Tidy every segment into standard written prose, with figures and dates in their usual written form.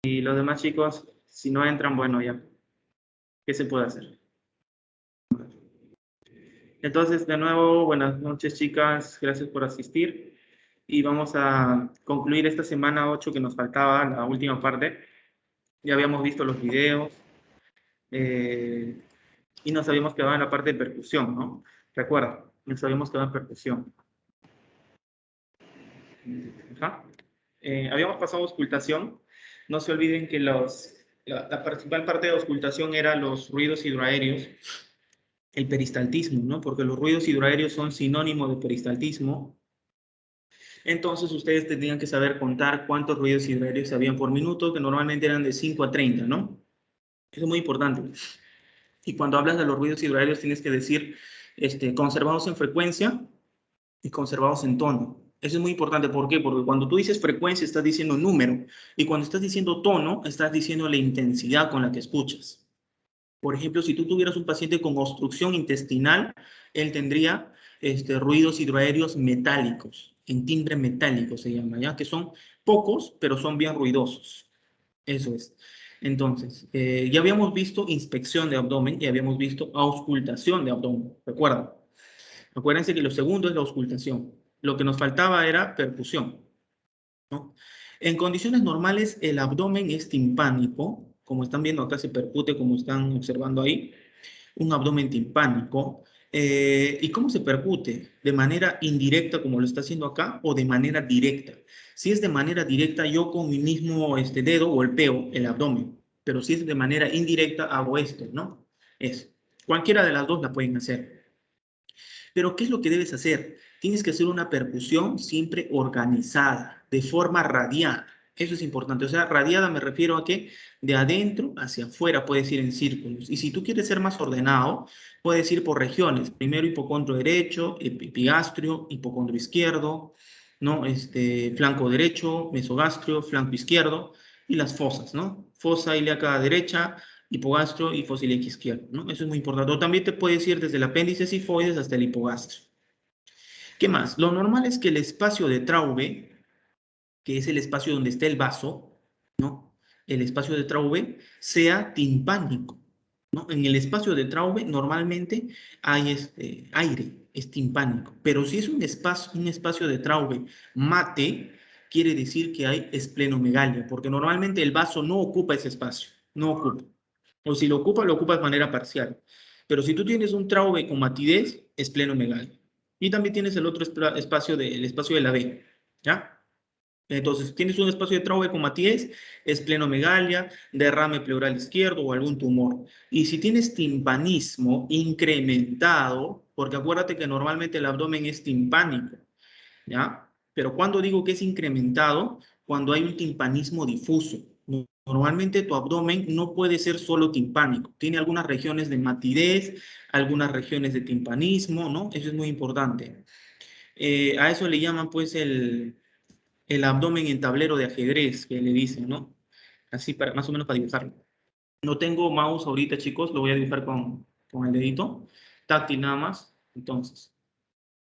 Y los demás chicos, si no entran, bueno, ya, ¿qué se puede hacer? Entonces, de nuevo, buenas noches, chicas. Gracias por asistir. Y vamos a concluir esta semana 8 que nos faltaba, la última parte. Ya habíamos visto los videos y nos habíamos quedado en la parte de percusión, ¿no? Recuerda, nos habíamos quedado en percusión. Ajá. Habíamos pasado a auscultación. No se olviden que la principal parte de auscultación era los ruidos hidroaéreos, el peristaltismo, ¿no? Porque los ruidos hidroaéreos son sinónimo de peristaltismo. Entonces ustedes tendrían que saber contar cuántos ruidos hidroaéreos habían por minuto, que normalmente eran de 5 a 30, ¿no? Eso es muy importante. Y cuando hablas de los ruidos hidroaéreos tienes que decir conservados en frecuencia y conservados en tono. Eso es muy importante. ¿Por qué? Porque cuando tú dices frecuencia estás diciendo número y cuando estás diciendo tono estás diciendo la intensidad con la que escuchas. Por ejemplo, si tú tuvieras un paciente con obstrucción intestinal, él tendría ruidos hidroaéreos metálicos, en timbre metálico se llama, ¿ya? Que son pocos, pero son bien ruidosos. Eso es. Entonces, ya habíamos visto inspección de abdomen y habíamos visto auscultación de abdomen. ¿Recuerdan? Acuérdense que lo segundo es la auscultación. Lo que nos faltaba era percusión, ¿no? En condiciones normales, el abdomen es timpánico. Como están viendo acá, se percute, como están observando ahí, un abdomen timpánico. ¿Y cómo se percute? ¿De manera indirecta, como lo está haciendo acá, o de manera directa? Si es de manera directa, yo con mi mismo dedo golpeo el abdomen. Pero si es de manera indirecta, hago esto, ¿no? Es. Cualquiera de las dos la pueden hacer. Pero ¿qué es lo que debes hacer? Tienes que hacer una percusión siempre organizada, de forma radiada. Eso es importante. O sea, radiada me refiero a que de adentro hacia afuera puedes ir en círculos. Y si tú quieres ser más ordenado, puedes ir por regiones. Primero hipocondrio derecho, epigastrio, hipocondrio izquierdo, ¿no? Flanco derecho, mesogastrio, flanco izquierdo y las fosas, ¿no? Fosa ilíaca derecha, hipogastro y fosa ilíaca izquierda, ¿no? Eso es muy importante. O también te puedes ir desde el apéndice sifoides hasta el hipogastro. ¿Qué más? Lo normal es que el espacio de Traube, que es el espacio donde está el vaso, ¿no? El espacio de Traube sea timpánico, ¿no? En el espacio de Traube normalmente hay aire, es timpánico, pero si es un espacio de Traube mate, quiere decir que hay esplenomegalia, porque normalmente el vaso no ocupa ese espacio, no ocupa. O si lo ocupa de manera parcial. Pero si tú tienes un Traube con matidez, esplenomegalia. Y también tienes el otro espacio, el espacio de la B, ¿ya? Entonces, tienes un espacio de Traube con matidez, esplenomegalia, derrame pleural izquierdo o algún tumor. Y si tienes timpanismo incrementado, porque acuérdate que normalmente el abdomen es timpánico, ¿ya? Pero cuando digo que es incrementado, cuando hay un timpanismo difuso. Normalmente tu abdomen no puede ser solo timpánico, tiene algunas regiones de matidez, algunas regiones de timpanismo, ¿no? Eso es muy importante. A eso le llaman pues el abdomen en tablero de ajedrez, que le dicen, ¿no? Así para, más o menos para dibujarlo. No tengo mouse ahorita, chicos, lo voy a dibujar con el dedito, táctil nada más. Entonces,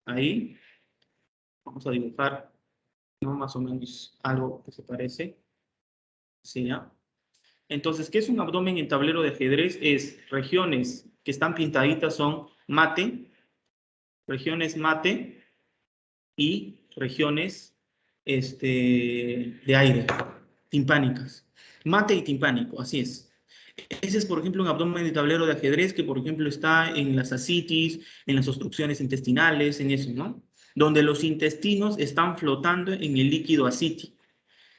ahí vamos a dibujar, ¿no? Más o menos algo que se parece. ¿Sí, ya? Entonces, ¿qué es un abdomen en tablero de ajedrez? Es regiones que están pintaditas son mate, regiones mate y regiones de aire, timpánicas. Mate y timpánico, así es. Ese es, por ejemplo, un abdomen de tablero de ajedrez que, por ejemplo, está en las ascitis, en las obstrucciones intestinales, en eso, ¿no? Donde los intestinos están flotando en el líquido ascítico.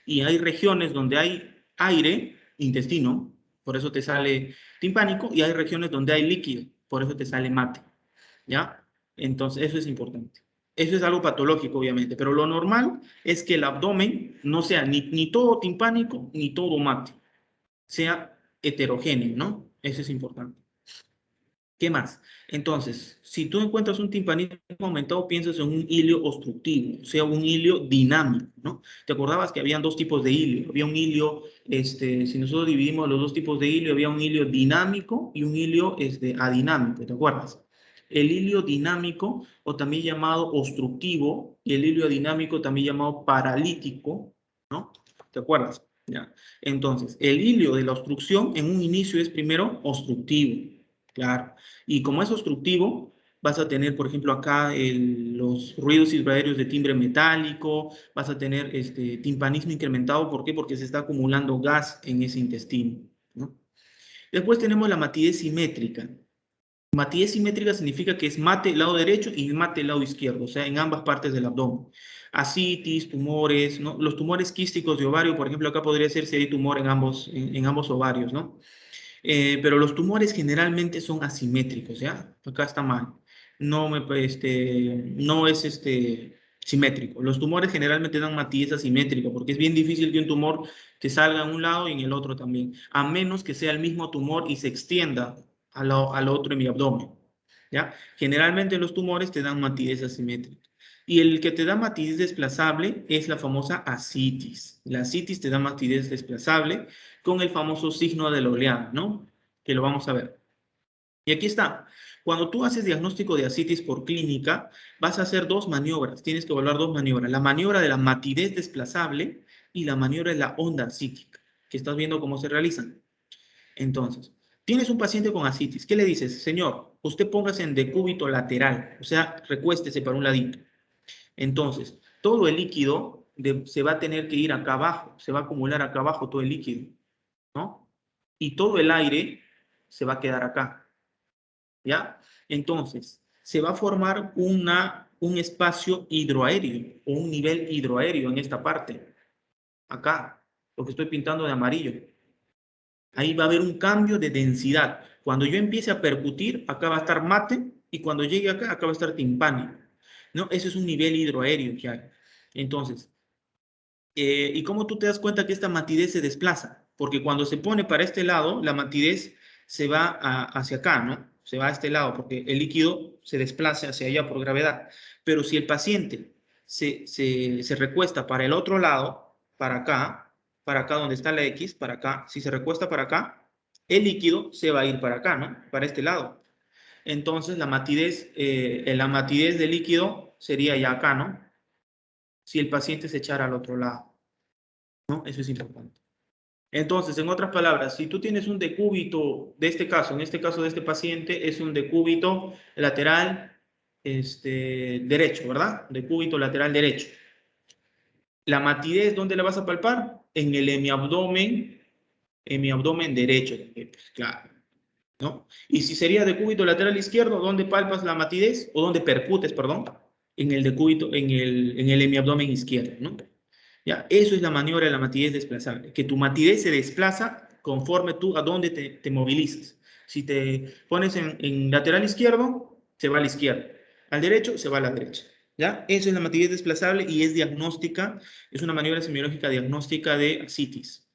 Y hay regiones donde hay aire, intestino, por eso te sale timpánico, y hay regiones donde hay líquido, por eso te sale mate, ¿ya? Entonces, eso es importante. Eso es algo patológico, obviamente, pero lo normal es que el abdomen no sea ni todo timpánico ni todo mate, sea heterogéneo, ¿no? Eso es importante. ¿Qué más? Entonces, si tú encuentras un timpanismo aumentado, piensas en un hilio obstructivo, o sea, un hilio dinámico, ¿no? ¿Te acordabas que habían dos tipos de hilio? Había un hilio, si nosotros dividimos los dos tipos de hilio, había un hilio dinámico y un hilio adinámico, ¿te acuerdas? El hilio dinámico, o también llamado obstructivo, y el hilio dinámico, también llamado paralítico, ¿no? ¿Te acuerdas? ¿Ya? Entonces, el hilio de la obstrucción en un inicio es primero obstructivo, claro. Y como es obstructivo, vas a tener, por ejemplo, acá los ruidos hidroaéreos de timbre metálico, vas a tener timpanismo incrementado. ¿Por qué? Porque se está acumulando gas en ese intestino, ¿no? Después tenemos la matidez simétrica. Matidez simétrica significa que es mate el lado derecho y mate el lado izquierdo, o sea, en ambas partes del abdomen. Ascitis, tumores, ¿no? Los tumores quísticos de ovario, por ejemplo, acá podría ser si hay tumor en ambos ovarios, ¿no? Pero los tumores generalmente son asimétricos, ¿ya? Acá está mal. No es simétrico. Los tumores generalmente dan matidez asimétrica porque es bien difícil que un tumor te salga en un lado y en el otro también, a menos que sea el mismo tumor y se extienda al otro en mi abdomen, ¿ya? Generalmente los tumores te dan matidez asimétrica. Y el que te da matidez desplazable es la famosa ascitis. La ascitis te da matidez desplazable con el famoso signo de la oleada, ¿no? Que lo vamos a ver. Y aquí está. Cuando tú haces diagnóstico de ascitis por clínica, vas a hacer dos maniobras. Tienes que evaluar dos maniobras. La maniobra de la matidez desplazable y la maniobra de la onda ascítica, que estás viendo cómo se realizan. Entonces, tienes un paciente con ascitis. ¿Qué le dices? Señor, usted póngase en decúbito lateral, o sea, recuéstese para un ladito. Entonces, todo el líquido se va a tener que ir acá abajo, se va a acumular acá abajo todo el líquido, ¿no? Y todo el aire se va a quedar acá, ¿ya? Entonces, se va a formar un espacio hidroaéreo o un nivel hidroaéreo en esta parte, acá, lo que estoy pintando de amarillo. Ahí va a haber un cambio de densidad. Cuando yo empiece a percutir, acá va a estar mate y cuando llegue acá, acá va a estar timpánico, ¿no? Ese es un nivel hidroaéreo que hay. Entonces, ¿y cómo tú te das cuenta que esta matidez se desplaza? Porque cuando se pone para este lado, la matidez se va hacia acá, ¿no? Se va a este lado porque el líquido se desplaza hacia allá por gravedad. Pero si el paciente se recuesta para el otro lado, para acá donde está la X, para acá, si se recuesta para acá, el líquido se va a ir para acá, ¿no? Para este lado. Entonces la matidez del líquido sería ya acá, ¿no? Si el paciente se echara al otro lado, ¿no? Eso es importante. Entonces, en otras palabras, si tú tienes un decúbito de este caso, en este caso de este paciente, es un decúbito lateral derecho, ¿verdad? Decúbito lateral derecho. La matidez, ¿dónde la vas a palpar? En el hemiabdomen derecho, pues, claro, ¿no? Y si sería decúbito lateral izquierdo, ¿dónde palpas la matidez? O ¿dónde percutes, perdón? En el decúbito, en el hemiabdomen izquierdo, ¿no? ¿Ya? Eso es la maniobra de la matidez desplazable, que tu matidez se desplaza conforme tú a dónde te movilizas. Si te pones en lateral izquierdo, se va a la izquierda. Al derecho, se va a la derecha. ¿Ya? Eso es la matidez desplazable y es diagnóstica, es una maniobra semiológica diagnóstica de ascitis.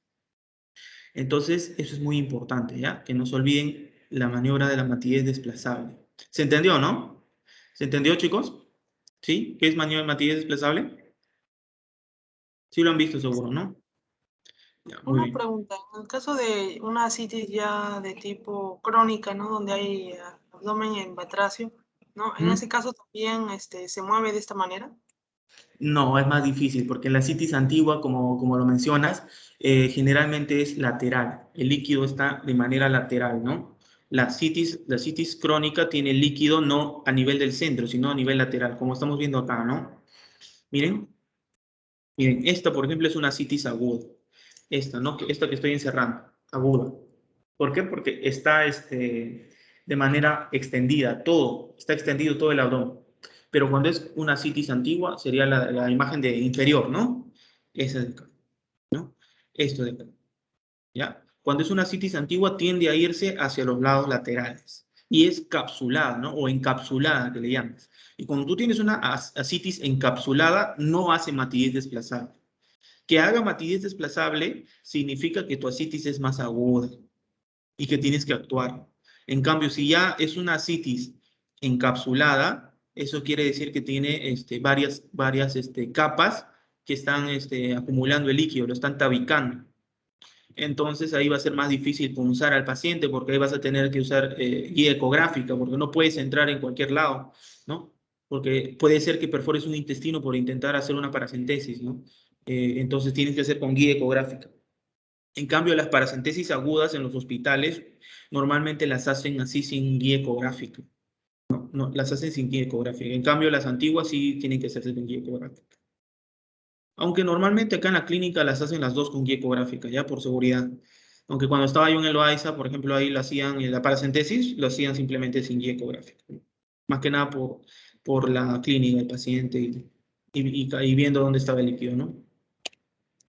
Entonces, eso es muy importante, ¿ya? Que no se olviden la maniobra de la matidez desplazable. ¿Se entendió, no? ¿Se entendió, chicos? ¿Sí? ¿Qué es maniobra de matidez desplazable? Sí lo han visto seguro, ¿no? Ya, muy Una bien. pregunta, en el caso de una ascitis ya de tipo crónica, ¿no? Donde hay abdomen en batracio, ¿no? En ese ¿Mm? caso también se mueve de esta manera. No, es más difícil porque en la citis antigua, como lo mencionas, generalmente es lateral. El líquido está de manera lateral, ¿no? La citis crónica tiene el líquido no a nivel del centro, sino a nivel lateral, como estamos viendo acá, ¿no? Miren, miren, esta, por ejemplo, es una citis aguda. Esta, ¿no? Esta que estoy encerrando, aguda. ¿Por qué? Porque está de manera extendida, todo, está extendido todo el abdomen. Pero cuando es una citis antigua, sería la imagen de inferior, ¿no? Esa de acá, ¿no? Esto de acá, ¿ya? Cuando es una citis antigua, tiende a irse hacia los lados laterales. Y es capsulada, ¿no? O encapsulada, que le llamas. Y cuando tú tienes una ascitis encapsulada, no hace matidez desplazable. Que haga matidez desplazable significa que tu ascitis es más aguda y que tienes que actuar. En cambio, si ya es una citis encapsulada, eso quiere decir que tiene varias capas que están acumulando el líquido, lo están tabicando. Entonces ahí va a ser más difícil punzar al paciente porque ahí vas a tener que usar guía ecográfica porque no puedes entrar en cualquier lado, ¿no? Porque puede ser que perfores un intestino por intentar hacer una paracentesis, ¿no? Entonces tienes que hacer con guía ecográfica. En cambio, las paracentesis agudas en los hospitales normalmente las hacen así sin guía ecográfica. No, las hacen sin guía ecográfica. En cambio, las antiguas sí tienen que hacerse con guía ecográfica. Aunque normalmente acá en la clínica las hacen las dos con guía ecográfica, ya por seguridad. Aunque cuando estaba yo en el Loaiza, por ejemplo, ahí lo hacían, en la paracentesis, lo hacían simplemente sin guía ecográfica. Más que nada por la clínica del paciente y viendo dónde estaba el líquido, ¿no?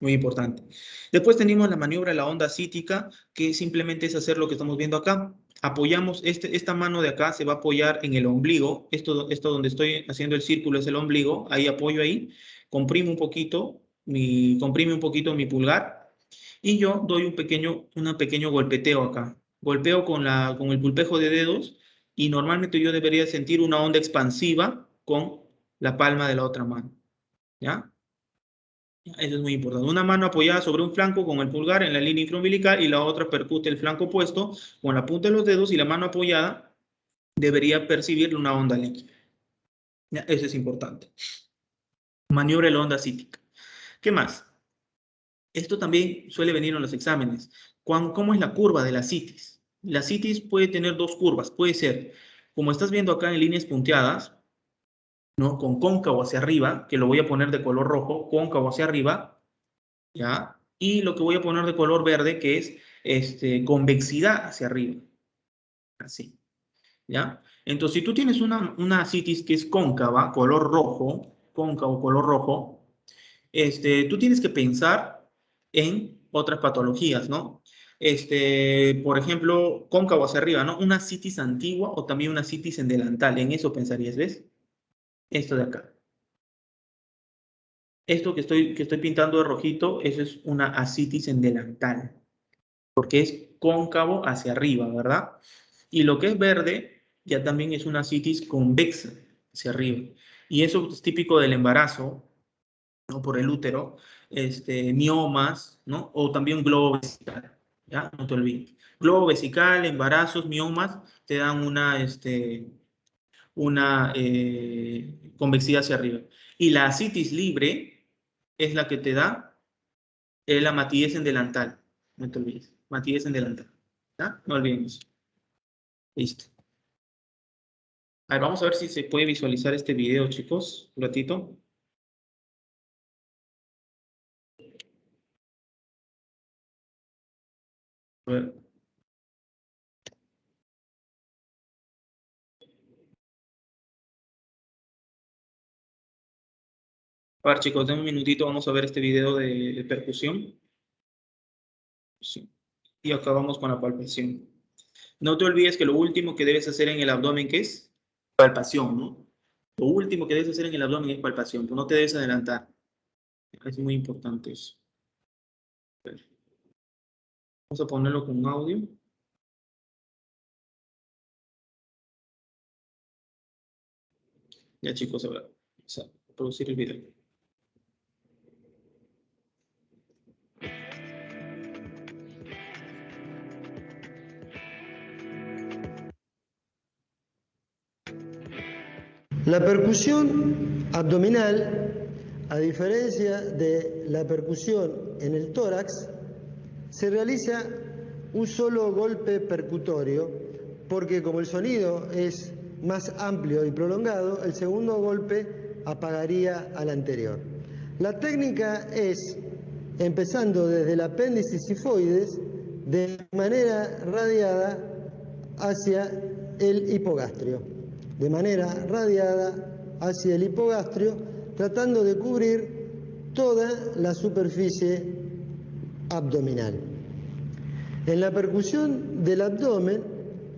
Muy importante. Después tenemos la maniobra de la onda cítica, que simplemente es hacer lo que estamos viendo acá. Apoyamos, esta mano de acá se va a apoyar en el ombligo. Esto donde estoy haciendo el círculo es el ombligo. Ahí apoyo ahí. Comprime un poquito mi pulgar. Y yo doy un pequeño golpeteo acá. Golpeo con el pulpejo de dedos. Y normalmente yo debería sentir una onda expansiva con la palma de la otra mano. ¿Ya? Eso es muy importante. Una mano apoyada sobre un flanco con el pulgar en la línea infraumbilical y la otra percute el flanco opuesto con la punta de los dedos y la mano apoyada debería percibir una onda líquida. ¿Ya? Eso es importante. Maniobra de la onda cítica. ¿Qué más? Esto también suele venir en los exámenes. ¿Cómo es la curva de la citis? La citis puede tener dos curvas. Puede ser, como estás viendo acá en líneas punteadas, ¿no? Con cóncavo hacia arriba, que lo voy a poner de color rojo, cóncavo hacia arriba, ¿ya? Y lo que voy a poner de color verde, que es convexidad hacia arriba. Así, ¿ya? Entonces, si tú tienes una citis que es cóncava, color rojo, cóncavo, color rojo, tú tienes que pensar en otras patologías, ¿no? Por ejemplo, cóncavo hacia arriba, ¿no? Una citis antigua o también una citis en delantal. En eso pensarías, ¿ves? Esto de acá. Esto que estoy pintando de rojito, eso es una ascitis en delantal, porque es cóncavo hacia arriba, ¿verdad? Y lo que es verde ya también es una ascitis convexa hacia arriba. Y eso es típico del embarazo, ¿no? Por el útero, miomas, ¿no? O también globo vesical, ¿ya? No te olvides. Globo vesical, embarazos, miomas, te dan una convexidad hacia arriba. Y la ascitis libre es la que te da la matidez en delantal. No te olvides. Matidez en delantal. ¿Ya? No olvidemos. Listo. A ver, vamos a ver si se puede visualizar este video, chicos. Un ratito. A ver. A ver, chicos, denme un minutito. Vamos a ver este video de percusión. Sí. Y acabamos con la palpación. No te olvides que lo último que debes hacer en el abdomen, ¿qué es? Palpación, ¿no? Lo último que debes hacer en el abdomen es palpación. No te debes adelantar. Es muy importante eso. A ver. Vamos a ponerlo con audio. Ya, chicos, ahora vamos a producir el video. La percusión abdominal, a diferencia de la percusión en el tórax, se realiza un solo golpe percutorio, porque como el sonido es más amplio y prolongado, el segundo golpe apagaría al anterior. La técnica es, empezando desde el apéndice sifoides, de manera radiada hacia el hipogastrio. De manera radiada hacia el hipogastrio, tratando de cubrir toda la superficie abdominal. En la percusión del abdomen,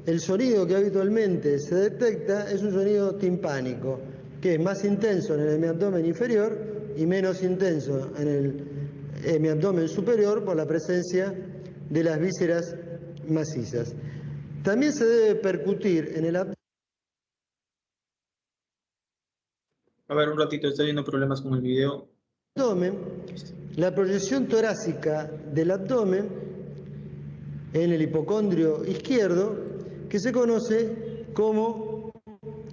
el sonido que habitualmente se detecta es un sonido timpánico, que es más intenso en el hemiabdomen inferior y menos intenso en el hemiabdomen superior por la presencia de las vísceras macizas. También se debe percutir en el abdomen. A ver, un ratito, estoy viendo problemas con el video. La proyección torácica del abdomen en el hipocondrio izquierdo, que se conoce como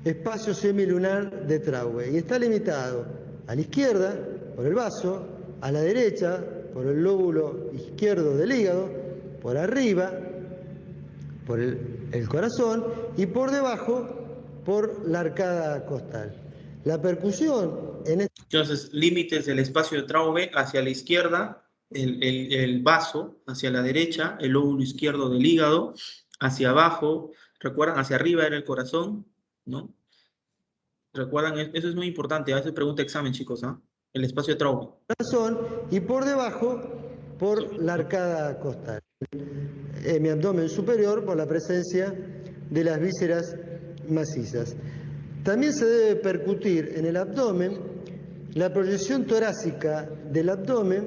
espacio semilunar de Traube, y está limitado a la izquierda por el vaso, a la derecha por el lóbulo izquierdo del hígado, por arriba, por el corazón, y por debajo, por la arcada costal. La percusión en este... Entonces, límites del espacio de Traube: hacia la izquierda, el vaso, hacia la derecha, el lóbulo izquierdo del hígado, hacia abajo, recuerdan, hacia arriba era el corazón, ¿no? Recuerdan, eso es muy importante, a veces pregunta examen, chicos, ¿ah? El espacio de Traube. Corazón, y por debajo, por la arcada costal. En mi abdomen superior, por la presencia de las vísceras macizas. También se debe percutir en el abdomen la proyección torácica del abdomen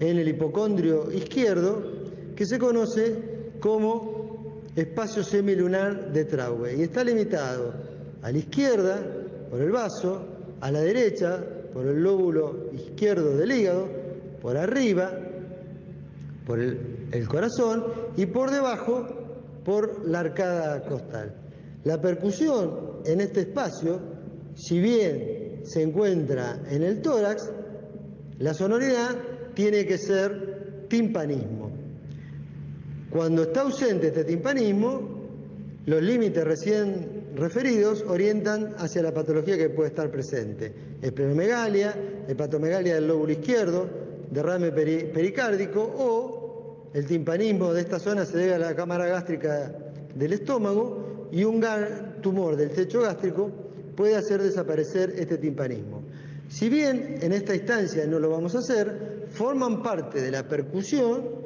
en el hipocondrio izquierdo, que se conoce como espacio semilunar de Traube, y está limitado a la izquierda por el vaso, a la derecha por el lóbulo izquierdo del hígado, por arriba por el corazón y por debajo por la arcada costal. La percusión en este espacio, si bien se encuentra en el tórax, la sonoridad tiene que ser timpanismo. Cuando está ausente este timpanismo, los límites recién referidos orientan hacia la patología que puede estar presente: esplenomegalia, hepatomegalia del lóbulo izquierdo, derrame pericárdico, o el timpanismo de esta zona se debe a la cámara gástrica del estómago, y un tumor del techo gástrico puede hacer desaparecer este timpanismo. Si bien en esta instancia no lo vamos a hacer, forman parte de la percusión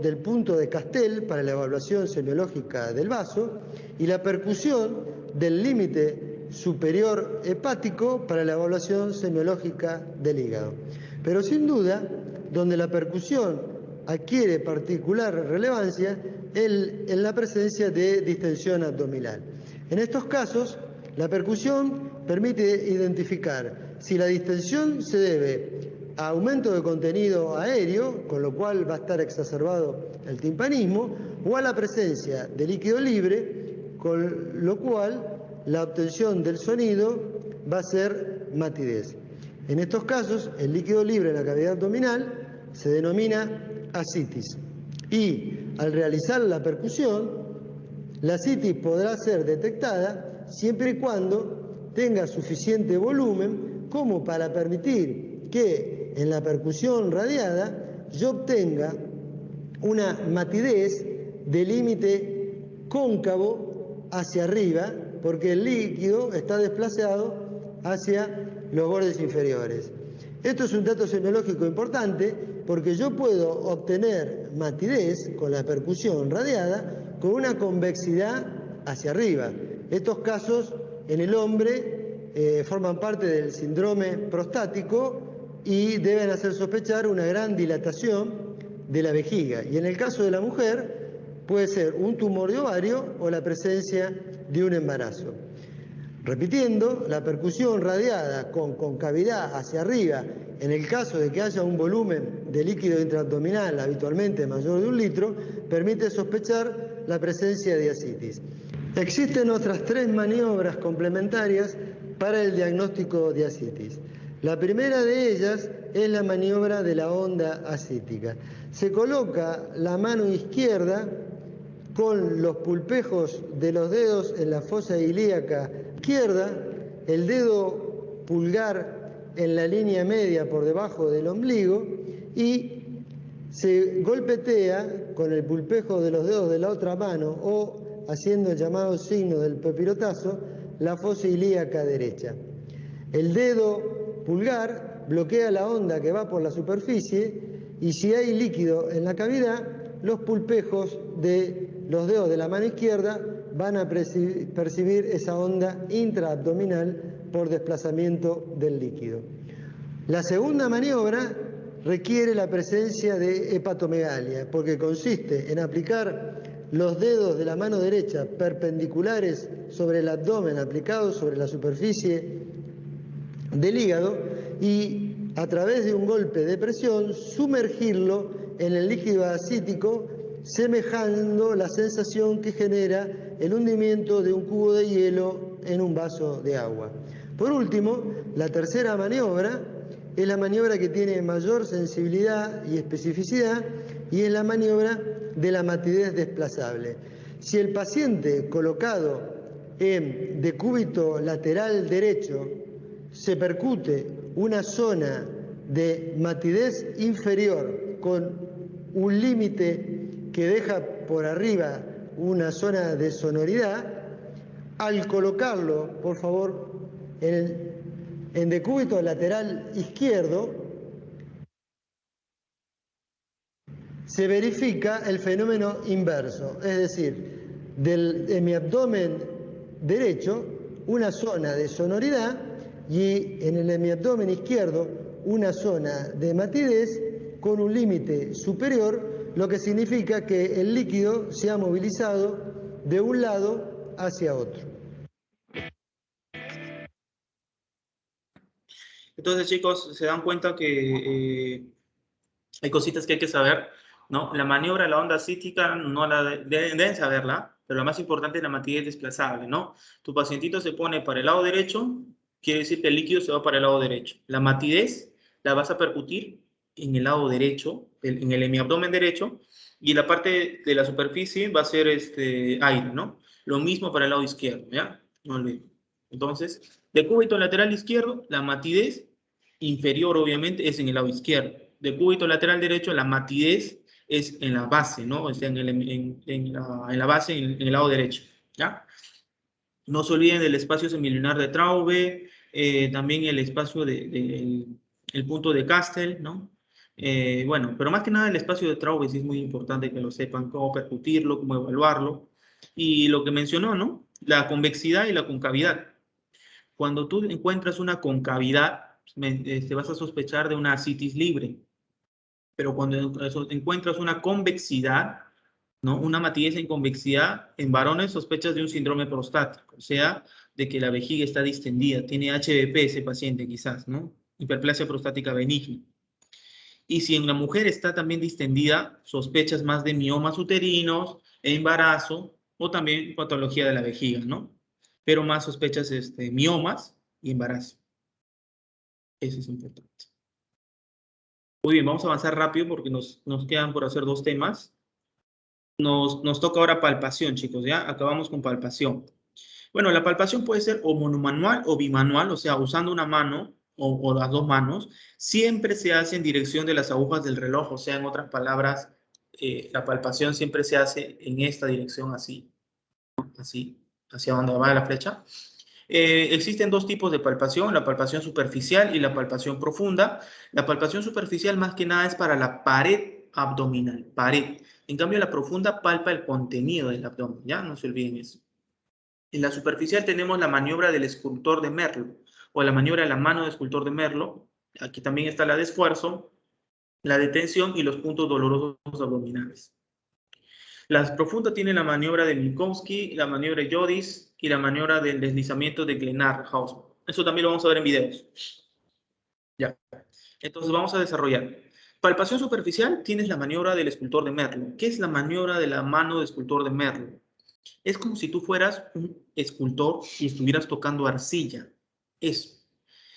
del punto de Castell para la evaluación semiológica del vaso y la percusión del límite superior hepático para la evaluación semiológica del hígado. Pero sin duda, donde la percusión adquiere particular relevancia en la presencia de distensión abdominal. En estos casos, la percusión permite identificar si la distensión se debe a aumento de contenido aéreo, con lo cual va a estar exacerbado el timpanismo, o a la presencia de líquido libre, con lo cual la obtención del sonido va a ser matidez. En estos casos, el líquido libre en la cavidad abdominal se denomina ascitis, y al realizar la percusión, la ascitis podrá ser detectada siempre y cuando tenga suficiente volumen como para permitir que en la percusión radiada yo obtenga una matidez de límite cóncavo hacia arriba, porque el líquido está desplazado hacia los bordes inferiores. Esto es un dato semiológico importante porque yo puedo obtener matidez con la percusión radiada con una convexidad hacia arriba. Estos casos en el hombre forman parte del síndrome prostático y deben hacer sospechar una gran dilatación de la vejiga. Y en el caso de la mujer puede ser un tumor de ovario o la presencia de un embarazo. Repitiendo, la percusión radiada con concavidad hacia arriba, en el caso de que haya un volumen de líquido intraabdominal habitualmente mayor de 1 litro, permite sospechar la presencia de ascitis. Existen otras 3 maniobras complementarias para el diagnóstico de ascitis. La primera de ellas es la maniobra de la onda ascítica. Se coloca la mano izquierda con los pulpejos de los dedos en la fosa ilíaca izquierda, el dedo pulgar en la línea media por debajo del ombligo, y se golpetea con el pulpejo de los dedos de la otra mano o haciendo el llamado signo del pepirotazo la fosa ilíaca derecha. El dedo pulgar bloquea la onda que va por la superficie, y si hay líquido en la cavidad, los pulpejos de los dedos de la mano izquierda van a percibir esa onda intraabdominal por desplazamiento del líquido. La segunda maniobra requiere la presencia de hepatomegalia, porque consiste en aplicar los dedos de la mano derecha perpendiculares sobre el abdomen, aplicados sobre la superficie del hígado, y a través de un golpe de presión sumergirlo en el líquido ascítico, semejando la sensación que genera el hundimiento de un cubo de hielo en un vaso de agua. Por último, la tercera maniobra es la maniobra que tiene mayor sensibilidad y especificidad y es la maniobra de la matidez desplazable. Si el paciente colocado en decúbito lateral derecho se percute una zona de matidez inferior con un límite que deja por arriba una zona de sonoridad, al colocarlo, por favor, en decúbito lateral izquierdo, se verifica el fenómeno inverso, es decir, del hemiabdomen derecho una zona de sonoridad y en el hemiabdomen izquierdo una zona de matidez con un límite superior, lo que significa que el líquido se ha movilizado de un lado hacia otro. Entonces, chicos, se dan cuenta que hay cositas que hay que saber, ¿no? La maniobra de la onda cítica no la deben saberla, pero lo más importante es la matidez desplazable, ¿no? Tu pacientito se pone para el lado derecho, quiere decir que el líquido se va para el lado derecho. La matidez la vas a percutir en el lado derecho, en el hemiabdomen derecho, y la parte de la superficie va a ser aire, ¿no? Lo mismo para el lado izquierdo, ¿ya? No olviden. Entonces, decúbito lateral izquierdo, la matidez inferior, obviamente, es en el lado izquierdo. Decúbito lateral derecho, la matidez es en la base, ¿no? O sea, en la base, en el lado derecho, ¿ya? No se olviden del espacio semilunar de Traube, también el espacio el punto de Castel, ¿no? Bueno, pero más que nada el espacio de Traube sí es muy importante que lo sepan, cómo percutirlo, cómo evaluarlo. Y lo que mencionó, ¿no? La convexidad y la concavidad. Cuando tú encuentras una concavidad, vas a sospechar de una ascitis libre. Pero cuando encuentras una convexidad, ¿no? Una matidez en convexidad, en varones sospechas de un síndrome prostático, o sea, de que la vejiga está distendida, tiene HBP ese paciente quizás, ¿no? Hiperplasia prostática benigna. Y si en la mujer está también distendida, sospechas más de miomas uterinos, embarazo o también patología de la vejiga, ¿no? Pero más sospechas miomas y embarazo. Eso es importante. Muy bien, vamos a avanzar rápido porque nos quedan por hacer 2 temas. Nos toca ahora palpación, chicos, ¿ya? Acabamos con palpación. Bueno, la palpación puede ser o monomanual o bimanual, o sea, usando una mano o las 2 manos. Siempre se hace en dirección de las agujas del reloj, o sea, en otras palabras, la palpación siempre se hace en esta dirección, así, así, hacia donde va la flecha. Existen 2 tipos de palpación, la palpación superficial y la palpación profunda. La palpación superficial más que nada es para la pared abdominal, pared. En cambio, la profunda palpa el contenido del abdomen, ¿ya? No se olviden eso. En la superficial tenemos la maniobra del escultor de Merlo, o la maniobra de la mano del escultor de Merlo. Aquí también está la de esfuerzo, la de tensión y los puntos dolorosos abdominales. La profunda tiene la maniobra de Minkowski, la maniobra de Jodis y la maniobra del deslizamiento de Glenard-Hausmann. Eso también lo vamos a ver en videos. Ya. Entonces vamos a desarrollar. Palpación superficial, tienes la maniobra del escultor de Merlo. ¿Qué es la maniobra de la mano del escultor de Merlo? Es como si tú fueras un escultor y estuvieras tocando arcilla. Eso.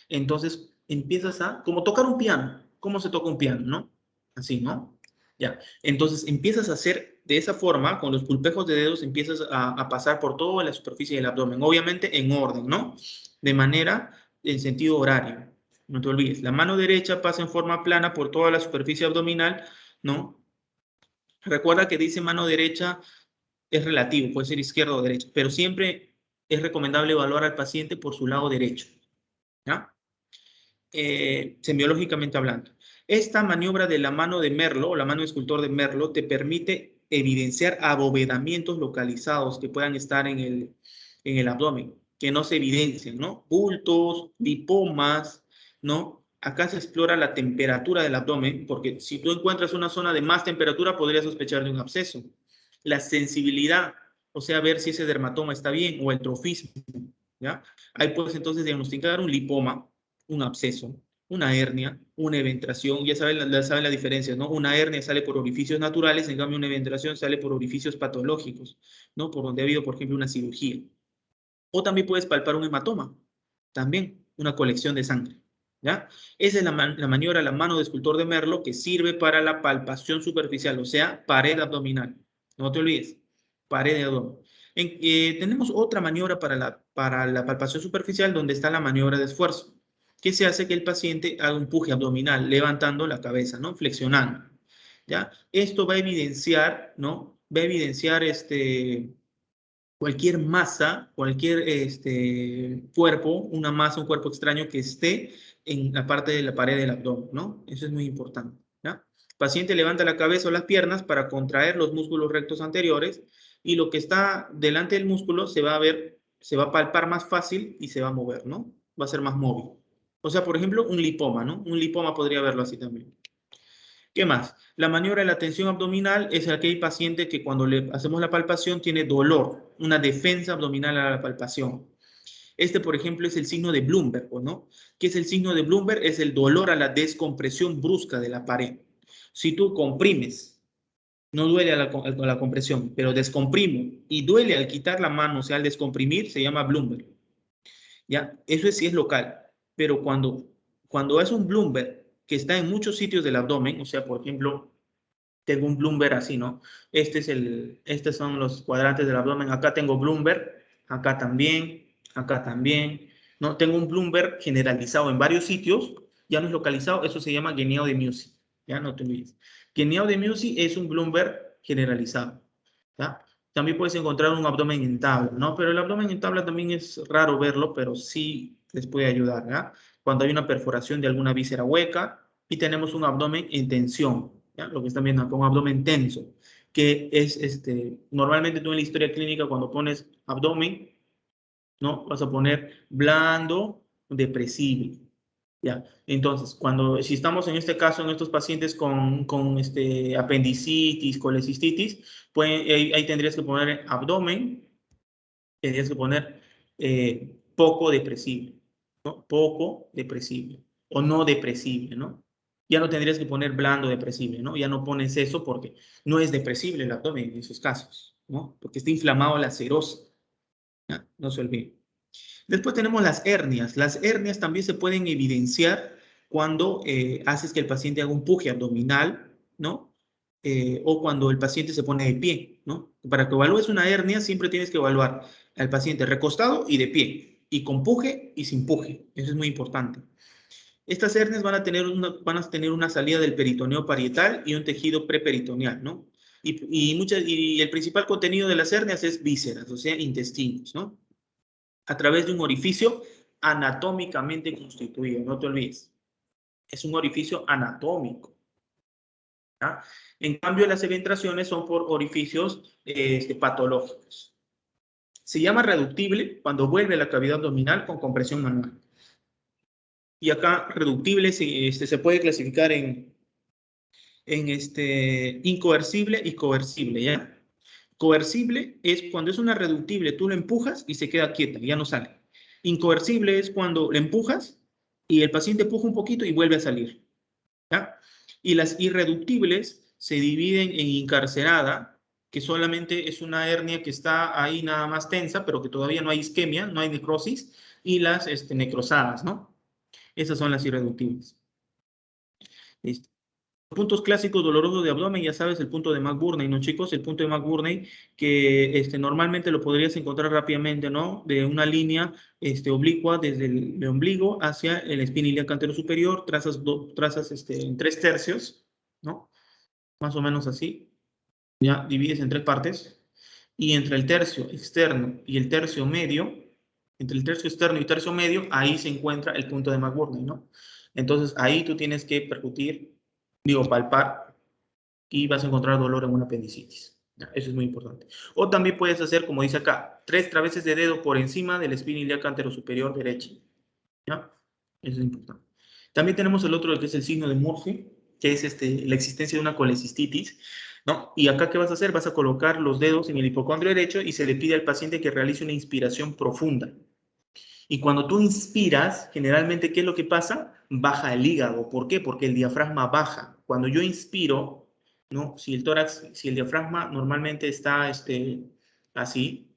Entonces empiezas como tocar un piano. ¿Cómo se toca un piano, no? Así, ¿no? Ya. Entonces empiezas a hacer de esa forma, con los pulpejos de dedos empiezas a pasar por toda la superficie del abdomen. Obviamente en orden, ¿no? De manera, en sentido horario. No te olvides. La mano derecha pasa en forma plana por toda la superficie abdominal, ¿no? Recuerda que dice mano derecha es relativo, puede ser izquierda o derecha, pero siempre es recomendable evaluar al paciente por su lado derecho, ¿ya? Semiológicamente hablando. Esta maniobra de la mano de Merlo, o la mano de escultor de Merlo, te permite evidenciar abovedamientos localizados que puedan estar en el abdomen, que no se evidencian, ¿no? Bultos, lipomas, ¿no? Acá se explora la temperatura del abdomen, porque si tú encuentras una zona de más temperatura, podrías sospechar de un absceso. La sensibilidad, o sea, ver si ese dermatoma está bien, o el trofismo, ¿ya? Ahí puedes entonces diagnosticar un lipoma, un absceso, una hernia, una eventración. Ya saben la diferencia, ¿no? Una hernia sale por orificios naturales, en cambio una eventración sale por orificios patológicos, ¿no? Por donde ha habido, por ejemplo, una cirugía. O también puedes palpar un hematoma, también una colección de sangre, ¿Ya? Esa es la maniobra, la mano de escultor de Merlo, que sirve para la palpación superficial, o sea, pared abdominal. No te olvides, pared de abdomen. Tenemos otra maniobra para la palpación superficial, donde está la maniobra de esfuerzo, que se hace que el paciente haga un empuje abdominal, levantando la cabeza, ¿no? Flexionando. ¿Ya? Esto va a evidenciar, ¿no? Va a evidenciar cualquier masa, cualquier cuerpo, una masa, un cuerpo extraño que esté en la parte de la pared del abdomen, ¿no? Eso es muy importante, ¿ya? El paciente levanta la cabeza o las piernas para contraer los músculos rectos anteriores y lo que está delante del músculo se va a ver, se va a palpar más fácil y se va a mover, ¿no? Va a ser más móvil. O sea, por ejemplo, un lipoma, ¿no? Un lipoma podría verlo así también. ¿Qué más? La maniobra de la tensión abdominal es aquel paciente que cuando le hacemos la palpación tiene dolor, una defensa abdominal a la palpación. Por ejemplo, es el signo de Bloomberg, ¿no? ¿Qué es el signo de Bloomberg? Es el dolor a la descompresión brusca de la pared. Si tú comprimes, no duele a la compresión, pero descomprimo y duele al quitar la mano, o sea, al descomprimir, se llama Bloomberg. ¿Ya? Eso sí es local, pero cuando es un Bloomberg que está en muchos sitios del abdomen, o sea, por ejemplo, tengo un Bloomberg así, ¿no? Estos son los cuadrantes del abdomen. Acá tengo Bloomberg, acá también, ¿no? Tengo un Bloomberg generalizado en varios sitios, ya no es localizado, eso se llama guineado de Musi, ya no te olvides. Guineado de Musi es un Bloomberg generalizado, ¿ya? También puedes encontrar un abdomen en tabla, ¿no? Pero el abdomen en tabla también es raro verlo, pero sí les puede ayudar, ¿ya? Cuando hay una perforación de alguna víscera hueca y tenemos un abdomen en tensión, ¿ya? Lo que están viendo acá, un abdomen tenso, que es, normalmente tú en la historia clínica cuando pones abdomen, ¿no? Vas a poner blando, depresible, ¿ya? Entonces, si estamos en este caso, en estos pacientes con apendicitis, colecistitis, pues ahí tendrías que poner abdomen, tendrías que poner poco depresible, ¿no? Poco depresible o no depresible, ¿no? Ya no tendrías que poner blando depresible, ¿no? Ya no pones eso porque no es depresible el abdomen en esos casos, ¿no? Porque está inflamado la serosa, ¿ya? No se olvide. Después tenemos las hernias. Las hernias también se pueden evidenciar cuando haces que el paciente haga un puje abdominal, ¿no? O cuando el paciente se pone de pie, ¿no? Para que evalúes una hernia siempre tienes que evaluar al paciente recostado y de pie, y con puje y sin puje. Eso es muy importante. Estas hernias van a tener una salida del peritoneo parietal y un tejido preperitoneal, ¿no? Y el principal contenido de las hernias es vísceras, o sea, intestinos, ¿no? A través de un orificio anatómicamente constituido, no te olvides. Es un orificio anatómico, ¿ya? En cambio, las eventraciones son por orificios patológicos. Se llama reductible cuando vuelve a la cavidad abdominal con compresión manual. Y acá reductible se puede clasificar en incoercible y coercible, ¿ya? Coercible es cuando es una reductible, tú lo empujas y se queda quieta, ya no sale. Incoercible es cuando le empujas y el paciente empuja un poquito y vuelve a salir, ¿ya? Y las irreductibles se dividen en incarcerada, que solamente es una hernia que está ahí nada más tensa, pero que todavía no hay isquemia, no hay necrosis, y las necrosadas, ¿no? Esas son las irreductibles. Listo. Puntos clásicos dolorosos de abdomen, ya sabes, el punto de McBurney, ¿no, chicos? El punto de McBurney, que normalmente lo podrías encontrar rápidamente, ¿no? De una línea oblicua desde el ombligo hacia el espina ilíaca antero superior, trazas en 3/3, ¿no? Más o menos así. Ya divides en 3 partes. Y entre el tercio externo y el tercio medio, entre el tercio externo y tercio medio, ahí se encuentra el punto de McBurney, ¿no? Entonces ahí tú tienes que palpar y vas a encontrar dolor en una apendicitis. ¿Ya? Eso es muy importante. O también puedes hacer, como dice acá, 3 traveses de dedo por encima de la espina ilíaca anterosuperior derecha. ¿Ya? Eso es importante. También tenemos el otro, que es el signo de Murphy, que es la existencia de una colecistitis, ¿no? Y acá, ¿qué vas a hacer? Vas a colocar los dedos en el hipocondrio derecho y se le pide al paciente que realice una inspiración profunda. Y cuando tú inspiras, generalmente, ¿qué es lo que pasa? Baja el hígado. ¿Por qué? Porque el diafragma baja. Cuando yo inspiro, ¿no? Si el diafragma normalmente está así,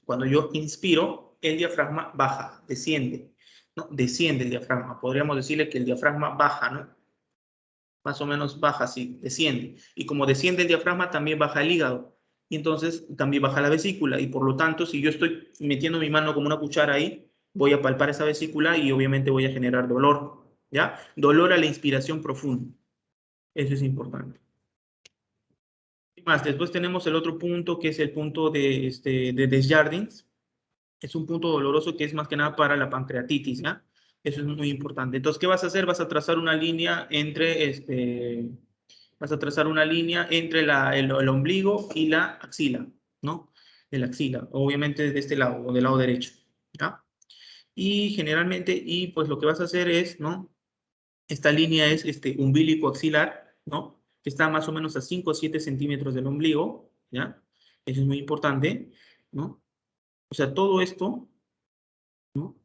cuando yo inspiro, el diafragma baja, desciende. ¿no? Desciende el diafragma. Podríamos decirle que el diafragma baja, ¿no? Más o menos baja, sí, desciende. Y como desciende el diafragma, también baja el hígado. Y entonces también baja la vesícula. Y por lo tanto, si yo estoy metiendo mi mano como una cuchara ahí, voy a palpar esa vesícula y obviamente voy a generar dolor, ¿ya? Dolor a la inspiración profunda. Eso es importante. Y más, después tenemos el otro punto, que es el punto de Desjardins. Es un punto doloroso que es más que nada para la pancreatitis, ¿ya? Eso es muy importante. Entonces, ¿qué vas a hacer? Vas a trazar una línea entre el ombligo y la axila, ¿no? De la axila, obviamente de este lado, o del lado derecho, ¿ya? Y generalmente, y pues lo que vas a hacer es, ¿no? Esta línea es umbilico axilar, ¿no? Que está más o menos a 5 o 7 centímetros del ombligo, ¿ya? Eso es muy importante, ¿no? O sea, todo esto, ¿no?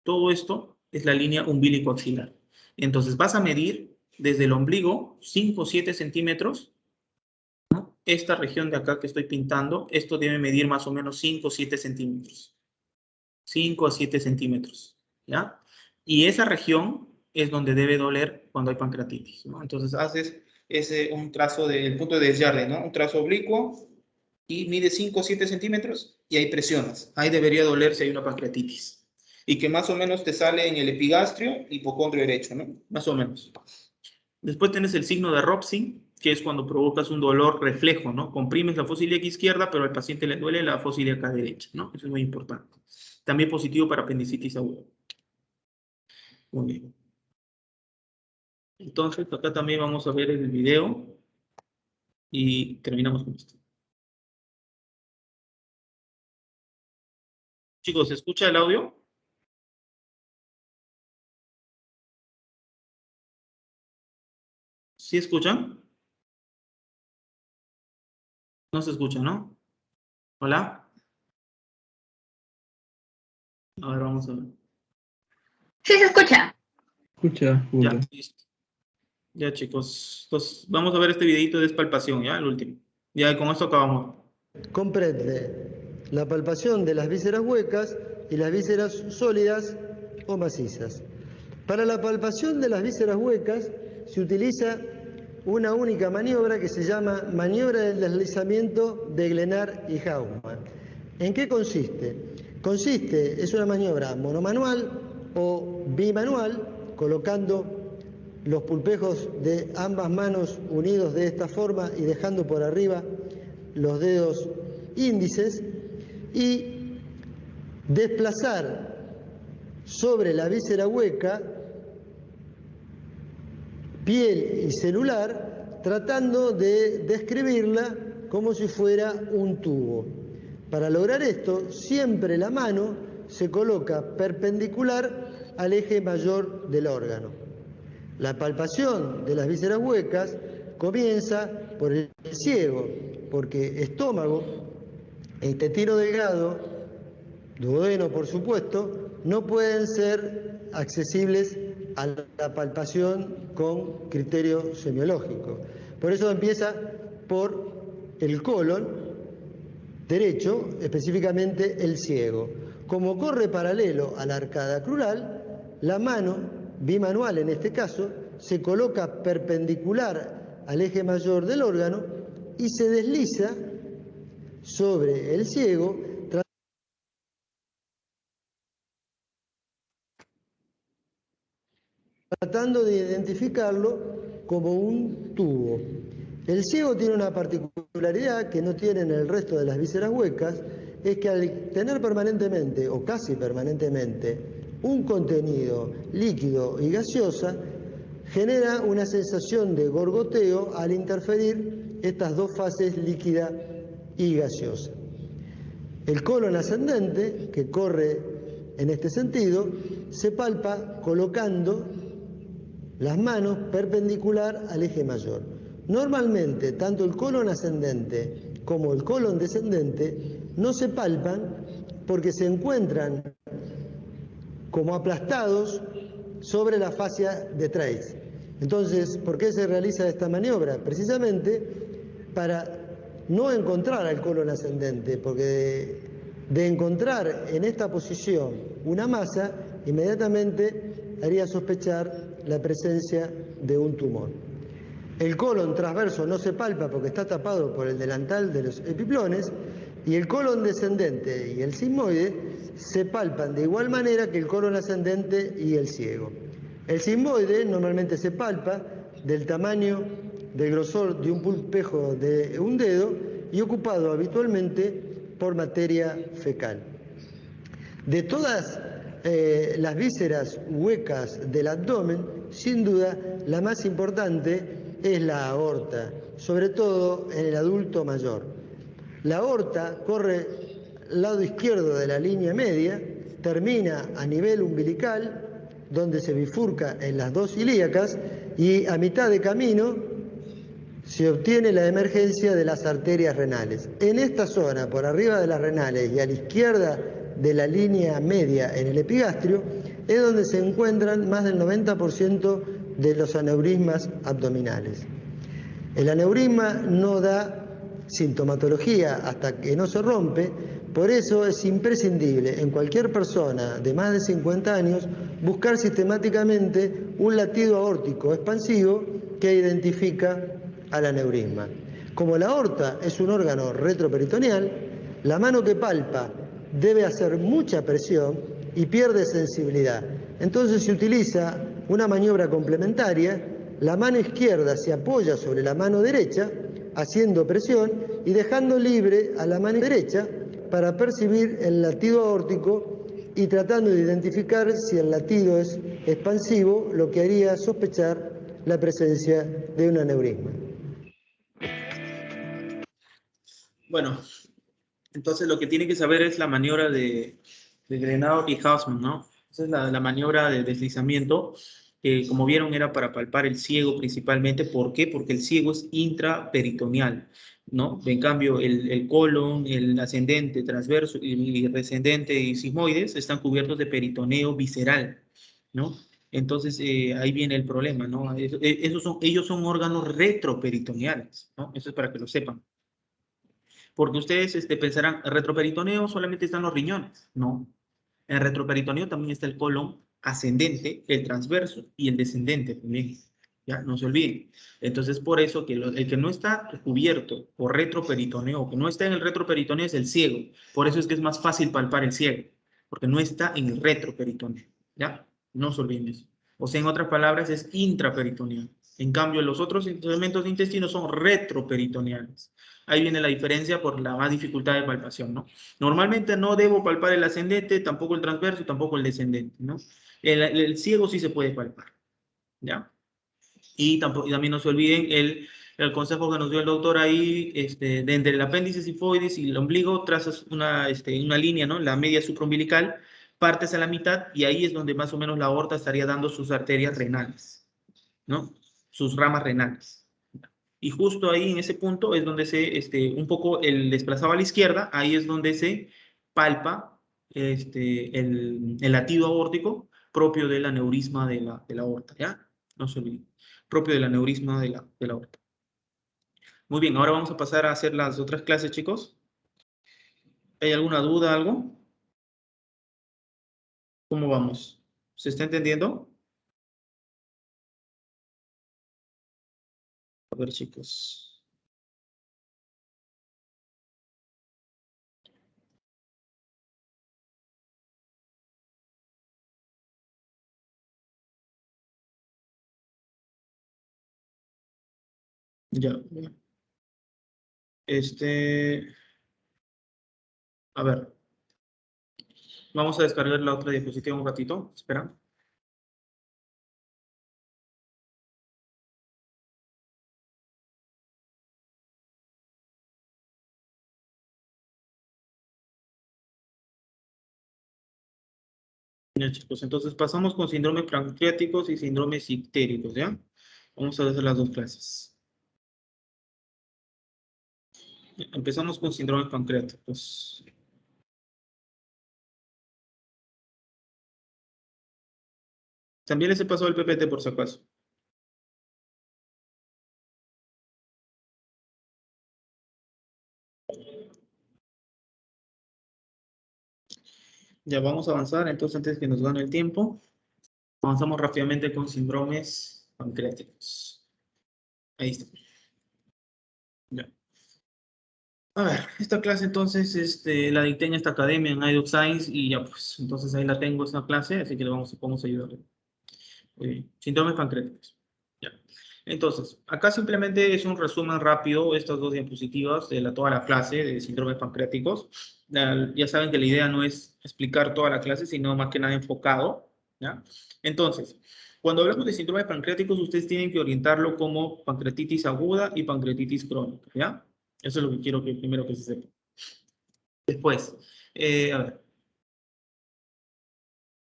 Todo esto es la línea umbilico axilar. Entonces vas a medir desde el ombligo 5 o 7 centímetros, ¿no? Esta región de acá que estoy pintando, esto debe medir más o menos 5 o 7 centímetros. 5 a 7 centímetros, ¿ya? Y esa región es donde debe doler cuando hay pancreatitis, ¿no? Entonces haces un trazo del punto de Desjardins, ¿no? Un trazo oblicuo y mide 5 o 7 centímetros y ahí presionas. Ahí debería doler si hay una pancreatitis. Y que más o menos te sale en el epigastrio, hipocondrio derecho, ¿no? Más o menos. Después tienes el signo de Robson, que es cuando provocas un dolor reflejo, ¿no? Comprimes la fosa ilíaca izquierda, pero al paciente le duele la fosa ilíaca derecha, ¿no? Eso es muy importante. También positivo para apendicitis aguda. Muy bien. Entonces, acá también vamos a ver el video y terminamos con esto. Chicos, ¿se escucha el audio? ¿Sí escuchan? No se escucha, ¿no? ¿Hola? A ver, vamos a ver. Sí, se escucha. Escucha, Ya, Julio. listo. Ya, chicos. Entonces, vamos a ver este videito de despalpación, ¿ya? El último. Ya, y con esto acabamos. Comprende la palpación de las vísceras huecas y las vísceras sólidas o macizas. Para la palpación de las vísceras huecas se utiliza una única maniobra que se llama maniobra del deslizamiento de Glenard y Hauman. ¿En qué consiste? Es una maniobra monomanual o bimanual, colocando los pulpejos de ambas manos unidos de esta forma y dejando por arriba los dedos índices y desplazar sobre la víscera hueca piel y celular, tratando de describirla como si fuera un tubo. Para lograr esto, siempre la mano se coloca perpendicular al eje mayor del órgano. La palpación de las vísceras huecas comienza por el ciego, porque estómago e intestino delgado, duodeno por supuesto, no pueden ser accesibles a la palpación con criterio semiológico. Por eso empieza por el colon derecho, específicamente el ciego. Como corre paralelo a la arcada crural, la mano, bimanual en este caso, se coloca perpendicular al eje mayor del órgano y se desliza sobre el ciego, tratando de identificarlo como un tubo. El ciego tiene una particularidad que no tienen el resto de las vísceras huecas, es que al tener permanentemente o casi permanentemente un contenido líquido y gaseosa, genera una sensación de gorgoteo al interferir estas dos fases líquida y gaseosa. El colon ascendente, que corre en este sentido, se palpa colocando las manos perpendicular al eje mayor. Normalmente, tanto el colon ascendente como el colon descendente no se palpan porque se encuentran como aplastados sobre la fascia de Treitz. Entonces, ¿por qué se realiza esta maniobra? Precisamente para no encontrar al colon ascendente, porque de encontrar en esta posición una masa, inmediatamente haría sospechar la presencia de un tumor. El colon transverso no se palpa porque está tapado por el delantal de los epiplones, y el colon descendente y el sigmoide se palpan de igual manera que el colon ascendente y el ciego. El sigmoide normalmente se palpa del tamaño, del grosor de un pulpejo de un dedo y ocupado habitualmente por materia fecal. De todas las vísceras huecas del abdomen, sin duda, la más importante es la aorta, sobre todo en el adulto mayor. La aorta corre al lado izquierdo de la línea media, termina a nivel umbilical, donde se bifurca en las dos ilíacas, y a mitad de camino se obtiene la emergencia de las arterias renales. En esta zona, por arriba de las renales y a la izquierda de la línea media en el epigastrio, es donde se encuentran más del 90% de los aneurismas abdominales. El aneurisma no da sintomatología hasta que no se rompe, por eso es imprescindible en cualquier persona de más de 50 años buscar sistemáticamente un latido aórtico expansivo que identifica al aneurisma. Como la aorta es un órgano retroperitoneal, la mano que palpa debe hacer mucha presión y pierde sensibilidad. Entonces se utiliza una maniobra complementaria. La mano izquierda se apoya sobre la mano derecha, haciendo presión y dejando libre a la mano derecha para percibir el latido aórtico y tratando de identificar si el latido es expansivo, lo que haría sospechar la presencia de un aneurisma. Bueno, entonces lo que tiene que saber es la maniobra de Grenauer y Hausmann, ¿no? Esa es la maniobra de deslizamiento, que como vieron era para palpar el ciego principalmente. ¿Por qué? Porque el ciego es intraperitoneal, ¿no? En cambio, el colon, el ascendente, transverso y descendente y sigmoides están cubiertos de peritoneo visceral, ¿no? Entonces, ahí viene el problema, ¿no? Ellos son órganos retroperitoneales, ¿no? Eso es para que lo sepan. Porque ustedes pensarán, ¿el retroperitoneo solamente están los riñones? No. En el retroperitoneo también está el colon ascendente, el transverso y el descendente también. Ya, no se olviden. Entonces, por eso que el que no está cubierto por retroperitoneo, que no está en el retroperitoneo es el ciego. Por eso es que es más fácil palpar el ciego, porque no está en el retroperitoneo. ¿Ya? No se olviden eso. O sea, en otras palabras, es intraperitoneal. En cambio, los otros elementos de intestino son retroperitoneales. Ahí viene la diferencia por la más dificultad de palpación, ¿no? Normalmente no debo palpar el ascendente, tampoco el transverso, tampoco el descendente, ¿no? El ciego sí se puede palpar, ¿ya? Y también no se olviden el consejo que nos dio el doctor ahí, de entre el apéndice sifoides y el ombligo, trazas una línea, ¿no? La media supraumbilical, partes a la mitad y ahí es donde más o menos la aorta estaría dando sus arterias renales, ¿no? Sus ramas renales. Y justo ahí en ese punto es donde un poco el desplazado a la izquierda, ahí es donde se palpa el latido aórtico propio del aneurisma de la aorta, ¿ya? No se olviden. Propio del aneurisma de la aorta. Muy bien, ahora vamos a pasar a hacer las otras clases, chicos. ¿Hay alguna duda, algo? ¿Cómo vamos? ¿Se está entendiendo? A ver, chicos. Ya. A ver. Vamos a descargar la otra diapositiva un ratito. Espera. Ya, chicos, entonces pasamos con síndromes pancreáticos y síndromes ictéricos, ¿ya? Vamos a hacer las dos clases. Empezamos con síndromes pancreáticos. También les he pasado el PPT por si acaso. Ya vamos a avanzar, entonces antes que nos gane el tiempo, avanzamos rápidamente con síndromes pancreáticos. Ahí está. Ya. A ver, esta clase entonces la dicté en esta academia, en iDoc Science, y ya pues, entonces ahí la tengo esta clase, así que le vamos a ayudar. Muy bien. Síndromes pancreáticos. Ya. Entonces, acá simplemente es un resumen rápido, estas dos diapositivas de toda la clase de síndromes pancreáticos. Ya saben que la idea no es explicar toda la clase, sino más que nada enfocado. ¿Ya? Entonces, cuando hablamos de síndromes pancreáticos, ustedes tienen que orientarlo como pancreatitis aguda y pancreatitis crónica. ¿Ya? Eso es lo que quiero que primero que se sepa. Después, a ver.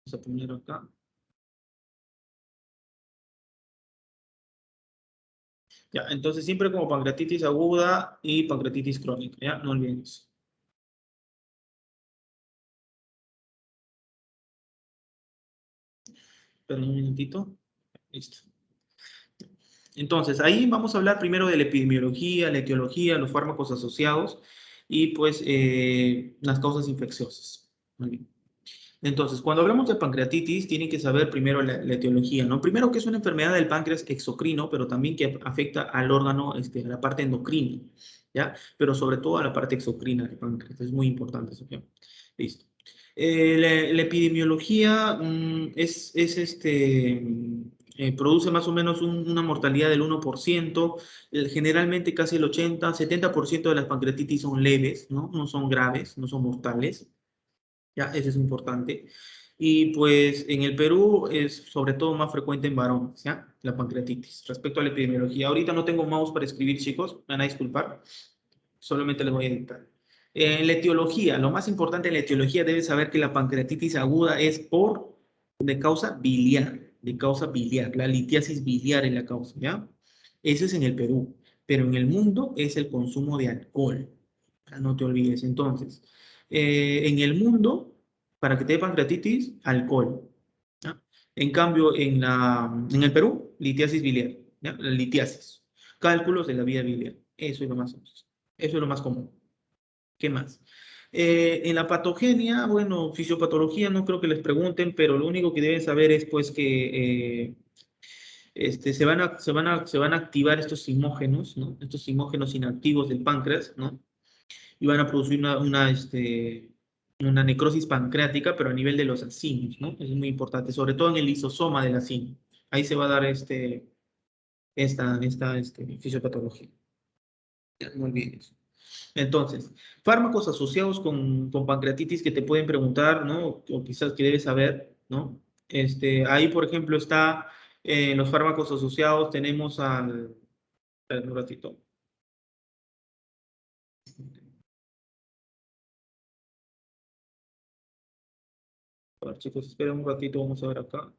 Vamos a poner acá. Ya, entonces siempre como pancreatitis aguda y pancreatitis crónica, ¿ya? No olviden eso. Esperen un minutito. Listo. Entonces, ahí vamos a hablar primero de la epidemiología, la etiología, los fármacos asociados y pues las causas infecciosas. Muy bien. Entonces, cuando hablamos de pancreatitis, tienen que saber primero la etiología, ¿no? Primero que es una enfermedad del páncreas exocrino, pero también que afecta al órgano, a la parte endocrina, ¿ya? Pero sobre todo a la parte exocrina del páncreas. Es muy importante eso, ¿ya? Listo. La epidemiología produce más o menos una mortalidad del 1%. Generalmente casi el 80-70% de las pancreatitis son leves, ¿no? No son graves, no son mortales. Ya, eso es importante. Y pues en el Perú es sobre todo más frecuente en varones, ¿ya? La pancreatitis. Respecto a la epidemiología, ahorita no tengo mouse para escribir, chicos, me van a disculpar. Solamente les voy a dictar. En la etiología, lo más importante en la etiología debes saber que la pancreatitis aguda es de causa biliar, la litiasis biliar es la causa, ¿ya? Eso es en el Perú, pero en el mundo es el consumo de alcohol, no te olvides. Entonces, en el mundo, para que te dé pancreatitis, alcohol, ¿ya? En cambio, en el Perú, litiasis biliar, ¿ya? La litiasis, cálculos de la vía biliar, eso es lo más común. ¿Qué más? En la patogenia, bueno, fisiopatología no creo que les pregunten, pero lo único que deben saber es pues que se van a activar estos simógenos, ¿no? Estos simógenos inactivos del páncreas, ¿no? Y van a producir una necrosis pancreática, pero a nivel de los acinos, ¿no? Es muy importante, sobre todo en el lisosoma del acino. Ahí se va a dar esta fisiopatología. No olviden eso. Entonces, fármacos asociados con pancreatitis que te pueden preguntar, ¿no? O quizás que debes saber, ¿no? Ahí, por ejemplo, está los fármacos asociados, tenemos espera un ratito. A ver, chicos, esperen un ratito, vamos a ver acá.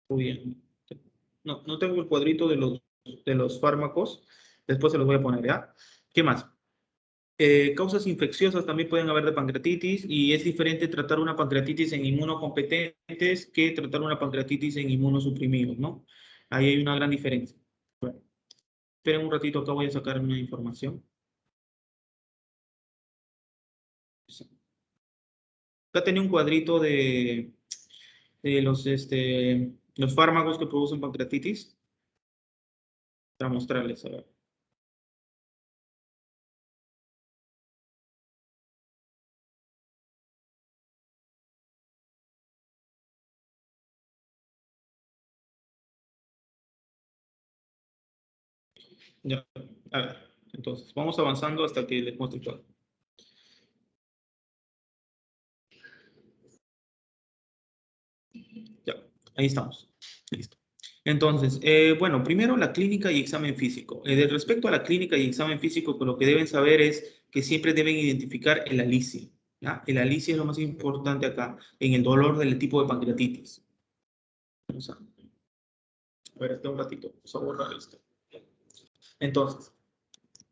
Muy bien. No tengo el cuadrito de los fármacos, después se los voy a poner, ¿ya? ¿Qué más? Causas infecciosas también pueden haber de pancreatitis y es diferente tratar una pancreatitis en inmunocompetentes que tratar una pancreatitis en inmunosuprimidos, ¿no? Ahí hay una gran diferencia. Bueno, esperen un ratito, acá voy a sacar una información. Acá tenía un cuadrito de los fármacos que producen pancreatitis para mostrarles, a ver. Ya, a ver, entonces, vamos avanzando hasta que les muestre todo. Ya, ahí estamos. Listo. Entonces, bueno, primero la clínica y examen físico. Respecto a la clínica y examen físico, pues lo que deben saber es que siempre deben identificar el alicia, ¿ya? El alicia es lo más importante acá, en el dolor del tipo de pancreatitis. Vamos a ver, un ratito, vamos a borrar esto. Entonces,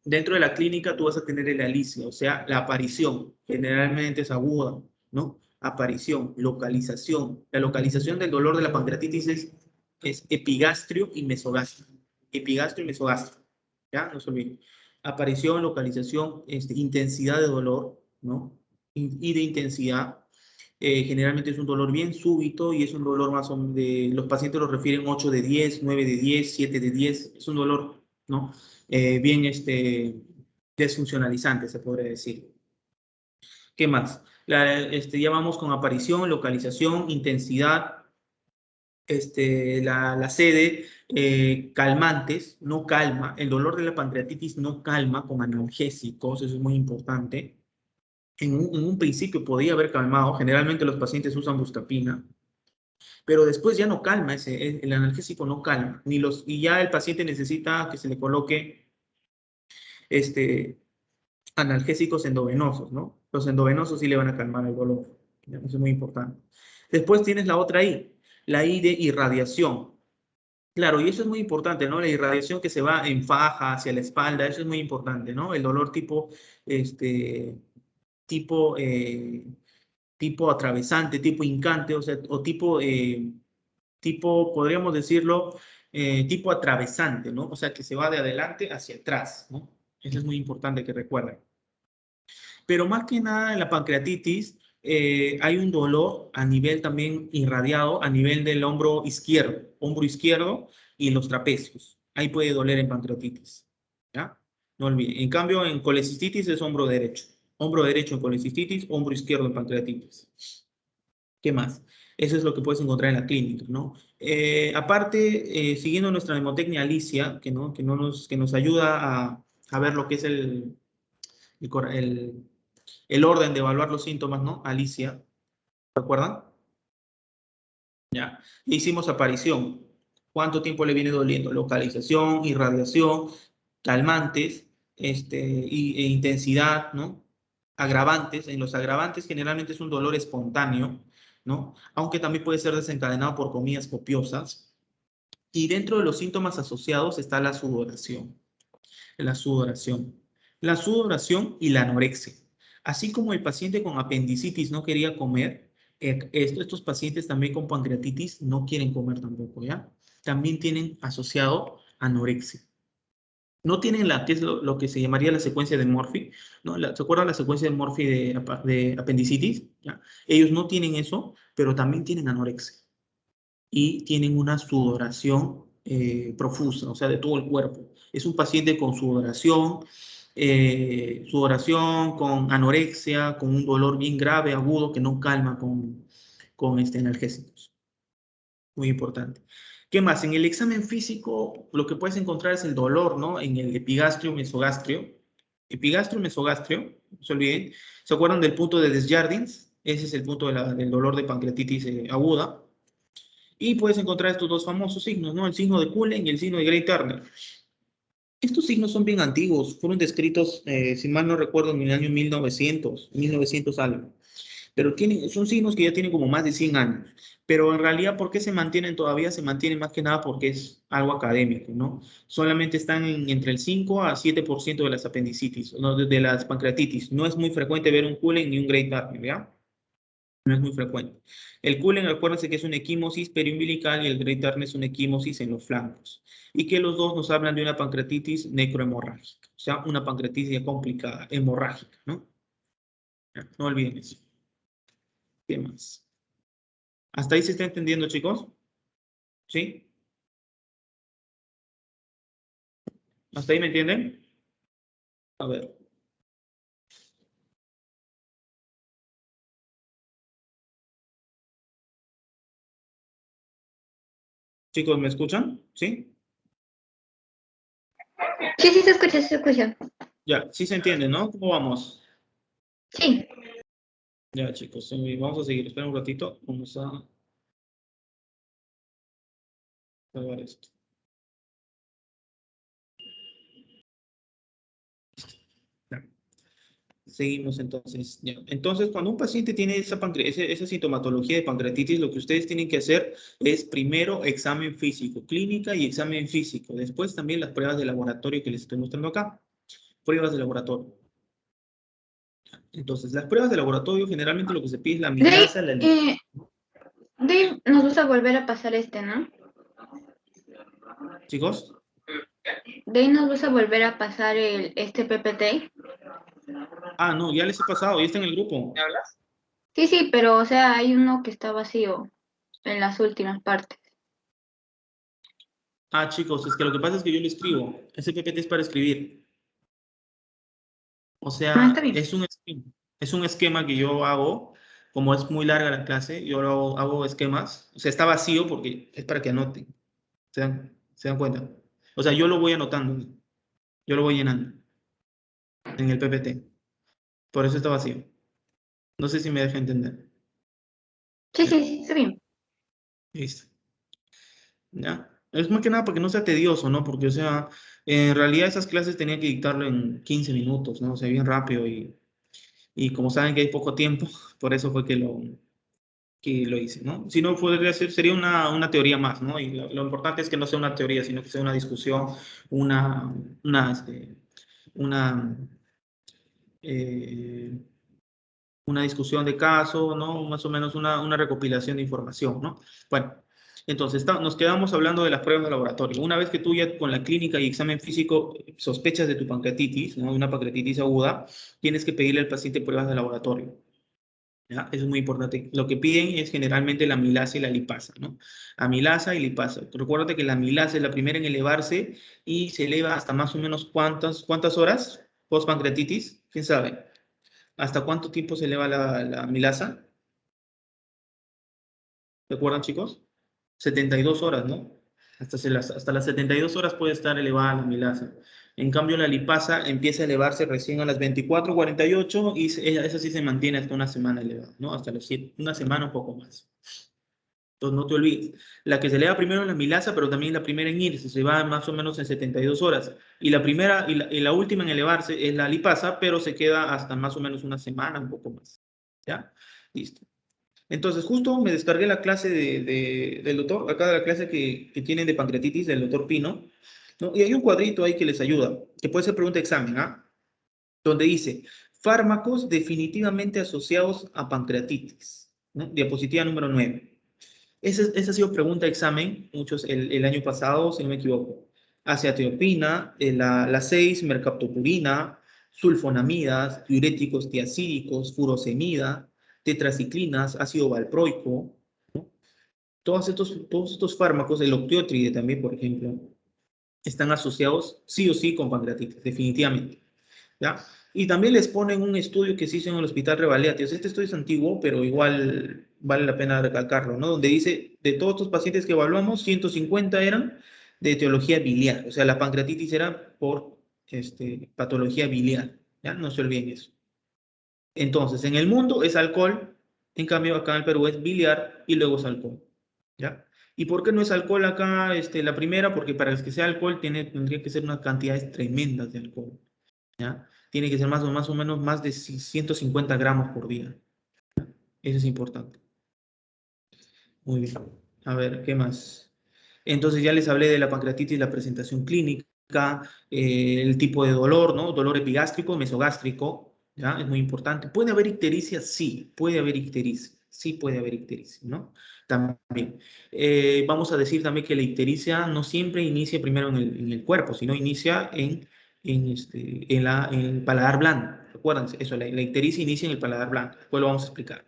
dentro de la clínica tú vas a tener el alicia, o sea, la aparición, generalmente es aguda, ¿no? Aparición, localización. La localización del dolor de la pancreatitis es epigastrio y mesogastrio. Epigastrio y mesogastrio. ¿Ya? No se olviden. Aparición, localización, intensidad de dolor, ¿no? Y de intensidad. Generalmente es un dolor bien súbito y es un dolor más o menos los pacientes lo refieren 8 de 10, 9 de 10, 7 de 10. Es un dolor, ¿no? Bien desfuncionalizante, se podría decir. ¿Qué más? Ya vamos con aparición, localización, intensidad, la sede, calmantes, no calma. El dolor de la pancreatitis no calma con analgésicos, eso es muy importante. En un principio podía haber calmado, generalmente los pacientes usan buscapina, pero después ya no calma, el analgésico no calma, y ya el paciente necesita que se le coloque analgésicos endovenosos, ¿no? Los endovenosos sí le van a calmar el dolor, eso es muy importante. Después tienes la otra I, la I de irradiación. Claro, y eso es muy importante, ¿no? La irradiación que se va en faja hacia la espalda, eso es muy importante, ¿no? El dolor tipo, tipo atravesante, tipo hincante, o sea, o tipo, podríamos decirlo, tipo atravesante, ¿no? O sea, que se va de adelante hacia atrás, ¿no? Eso es muy importante que recuerden. Pero más que nada en la pancreatitis hay un dolor a nivel también irradiado, a nivel del hombro izquierdo y los trapecios. Ahí puede doler en pancreatitis, ¿ya? No olviden. En cambio, en colecistitis es hombro derecho. Hombro derecho en colecistitis, hombro izquierdo en pancreatitis. ¿Qué más? Eso es lo que puedes encontrar en la clínica, ¿no? Aparte, siguiendo nuestra mnemotecnia Alicia, que nos ayuda a ver lo que es el orden de evaluar los síntomas, ¿no? Alicia, ¿recuerdan? Ya. Le hicimos aparición. ¿Cuánto tiempo le viene doliendo? Localización, irradiación, calmantes, intensidad, ¿no? Agravantes. En los agravantes generalmente es un dolor espontáneo, ¿no? Aunque también puede ser desencadenado por comidas copiosas. Y dentro de los síntomas asociados está la sudoración. La sudoración. La sudoración y la anorexia. Así como el paciente con apendicitis no quería comer, estos pacientes también con pancreatitis no quieren comer tampoco, ¿ya? También tienen asociado anorexia. No tienen que es lo que se llamaría la secuencia de Murphy, ¿no? ¿Se acuerdan la secuencia de Murphy de apendicitis? ¿Ya? Ellos no tienen eso, pero también tienen anorexia. Y tienen una sudoración profusa, o sea, de todo el cuerpo. Es un paciente con sudoración, con anorexia, con un dolor bien grave, agudo, que no calma con analgésicos. Muy importante. ¿Qué más? En el examen físico, lo que puedes encontrar es el dolor, ¿no? En el epigastrio, mesogastrio. Epigastrio, mesogastrio, no se olviden. ¿Se acuerdan del punto de Desjardins? Ese es el punto del dolor de pancreatitis aguda. Y puedes encontrar estos dos famosos signos, ¿no? El signo de Cullen y el signo de Gray-Turner. Estos signos son bien antiguos, fueron descritos, si mal no recuerdo, en el año 1900 algo. Pero son signos que ya tienen como más de 100 años. Pero en realidad, ¿por qué se mantienen todavía? Se mantienen más que nada porque es algo académico, ¿no? Solamente están entre el 5 a 7% de las apendicitis, no, de las pancreatitis. No es muy frecuente ver un Cullen ni un Gray-Turner, ¿ya? No es muy frecuente. El Cullen, acuérdense que es una equimosis periumbilical y el Gray-Turner es una equimosis en los flancos. Y que los dos nos hablan de una pancreatitis necrohemorrágica, o sea, una pancreatitis complicada, hemorrágica, ¿no? No olviden eso. ¿Qué más? ¿Hasta ahí se está entendiendo, chicos? ¿Sí? ¿Hasta ahí me entienden? A ver. Chicos, ¿me escuchan? ¿Sí? Sí, sí, se escucha, sí se escucha. Ya, sí se entiende, ¿no? ¿Cómo vamos? Sí. Ya, chicos, vamos a seguir. Espera un ratito. Vamos a grabar esto. Ya. Seguimos entonces. Ya. Entonces, cuando un paciente tiene esa sintomatología de pancreatitis, lo que ustedes tienen que hacer es primero examen físico, clínica y examen físico. Después también las pruebas de laboratorio que les estoy mostrando acá. Pruebas de laboratorio. Entonces, las pruebas de laboratorio generalmente lo que se pide es la amilasa, Dave nos gusta volver a pasar ¿no? Chicos. de ahí nos vas a volver a pasar este PPT. Ah, no, ya les he pasado, ya está en el grupo. ¿Me hablas? Sí, sí, pero o sea, hay uno que está vacío en las últimas partes. Ah, chicos, es que lo que pasa es que yo lo escribo. Ese PPT es para escribir. O Ah, está sea, bien. es un esquema que yo hago. Como es muy larga la clase, yo hago esquemas. O sea, está vacío porque es para que anoten. ¿Se dan cuenta? O sea, yo lo voy anotando. Yo lo voy llenando en el PPT. Por eso está vacío. No sé si me deja entender. Sí, Ya, sí, sí, está bien. listo. ¿Ya? Es más que nada para que no sea tedioso, ¿no? Porque, o sea, en realidad esas clases tenía que dictarlo en 15 minutos, ¿no? O sea, bien rápido y como saben que hay poco tiempo, por eso fue que lo hice, ¿no? Si no, podría ser, sería una teoría más, ¿no? Y lo importante es que no sea una teoría, sino que sea una discusión, una, una, este, una, eh, una discusión de caso, ¿no? Más o menos una recopilación de información, ¿no? Bueno, entonces nos quedamos hablando de las pruebas de laboratorio. Una vez que tú ya con la clínica y examen físico sospechas de tu pancreatitis, ¿no? Una pancreatitis aguda, tienes que pedirle al paciente pruebas de laboratorio. ¿Ya? Eso es muy importante. Lo que piden es generalmente la amilasa y la lipasa, ¿no? Amilasa y lipasa. Recuérdate que la amilasa es la primera en elevarse y se eleva hasta más o menos cuántas horas post pancreatitis, ¿quién sabe? ¿Hasta cuánto tiempo se eleva la amilasa? ¿Recuerdan, chicos? 72 horas, ¿no? Hasta las 72 horas puede estar elevada la amilasa. En cambio, la lipasa empieza a elevarse recién a las 24, 48 y esa sí se mantiene hasta una semana elevada, ¿no? Hasta los 7, una semana un poco más. Entonces, no te olvides. La que se eleva primero es la amilasa, pero también la primera en irse, se va más o menos en 72 horas. Y la primera y la última en elevarse es la lipasa, pero se queda hasta más o menos una semana, un poco más. ¿Ya? Listo. Entonces, justo me descargué la clase del doctor, acá la clase que tienen de pancreatitis del doctor Pino, ¿no? Y hay un cuadrito ahí que les ayuda, que puede ser pregunta de examen, ¿ah? Donde dice, fármacos definitivamente asociados a pancreatitis, ¿no? Diapositiva número 9. Esa ha sido pregunta de examen, muchos el año pasado, si no me equivoco. Acetiopina, la 6, mercaptopurina, sulfonamidas, diuréticos tiacídicos, furosemida, tetraciclinas, ácido valproico, ¿no? Todos estos fármacos, el opiotride también, por ejemplo, están asociados sí o sí con pancreatitis, definitivamente. ¿Ya? Y también les ponen un estudio que se hizo en el Hospital Revalea. Este estudio es antiguo, pero igual vale la pena recalcarlo, ¿no? Donde dice, de todos estos pacientes que evaluamos, 150 eran de etiología biliar, o sea, la pancreatitis era por patología biliar, ¿ya? No se olviden eso. Entonces, en el mundo es alcohol, en cambio acá en el Perú es biliar y luego es alcohol, ¿ya? ¿Y por qué no es alcohol acá la primera? Porque para que sea alcohol tendría que ser unas cantidades tremendas de alcohol. ¿Ya? Tiene que ser más o menos más de 150 gramos por día. Eso es importante. Muy bien. A ver, ¿qué más? Entonces ya les hablé de la pancreatitis, la presentación clínica, el tipo de dolor, ¿no? Dolor epigástrico, mesogástrico, ¿ya? Es muy importante. ¿Puede haber ictericia? Sí, puede haber ictericia. Sí puede haber ictericia, ¿no? También. Vamos a decir también que la ictericia no siempre inicia primero en el cuerpo, sino inicia en el paladar blando. Acuérdense, eso, la ictericia inicia en el paladar blando. Después lo vamos a explicar.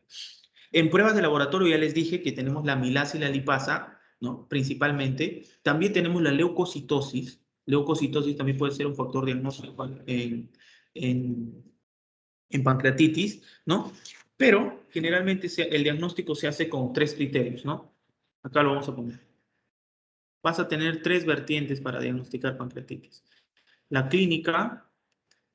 En pruebas de laboratorio ya les dije que tenemos la amilasa y la lipasa, ¿no? Principalmente. También tenemos la leucocitosis. Leucocitosis también puede ser un factor diagnóstico en, en pancreatitis, ¿no? Pero generalmente el diagnóstico se hace con 3 criterios, ¿no? Acá lo vamos a poner. Vas a tener 3 vertientes para diagnosticar pancreatitis. La clínica,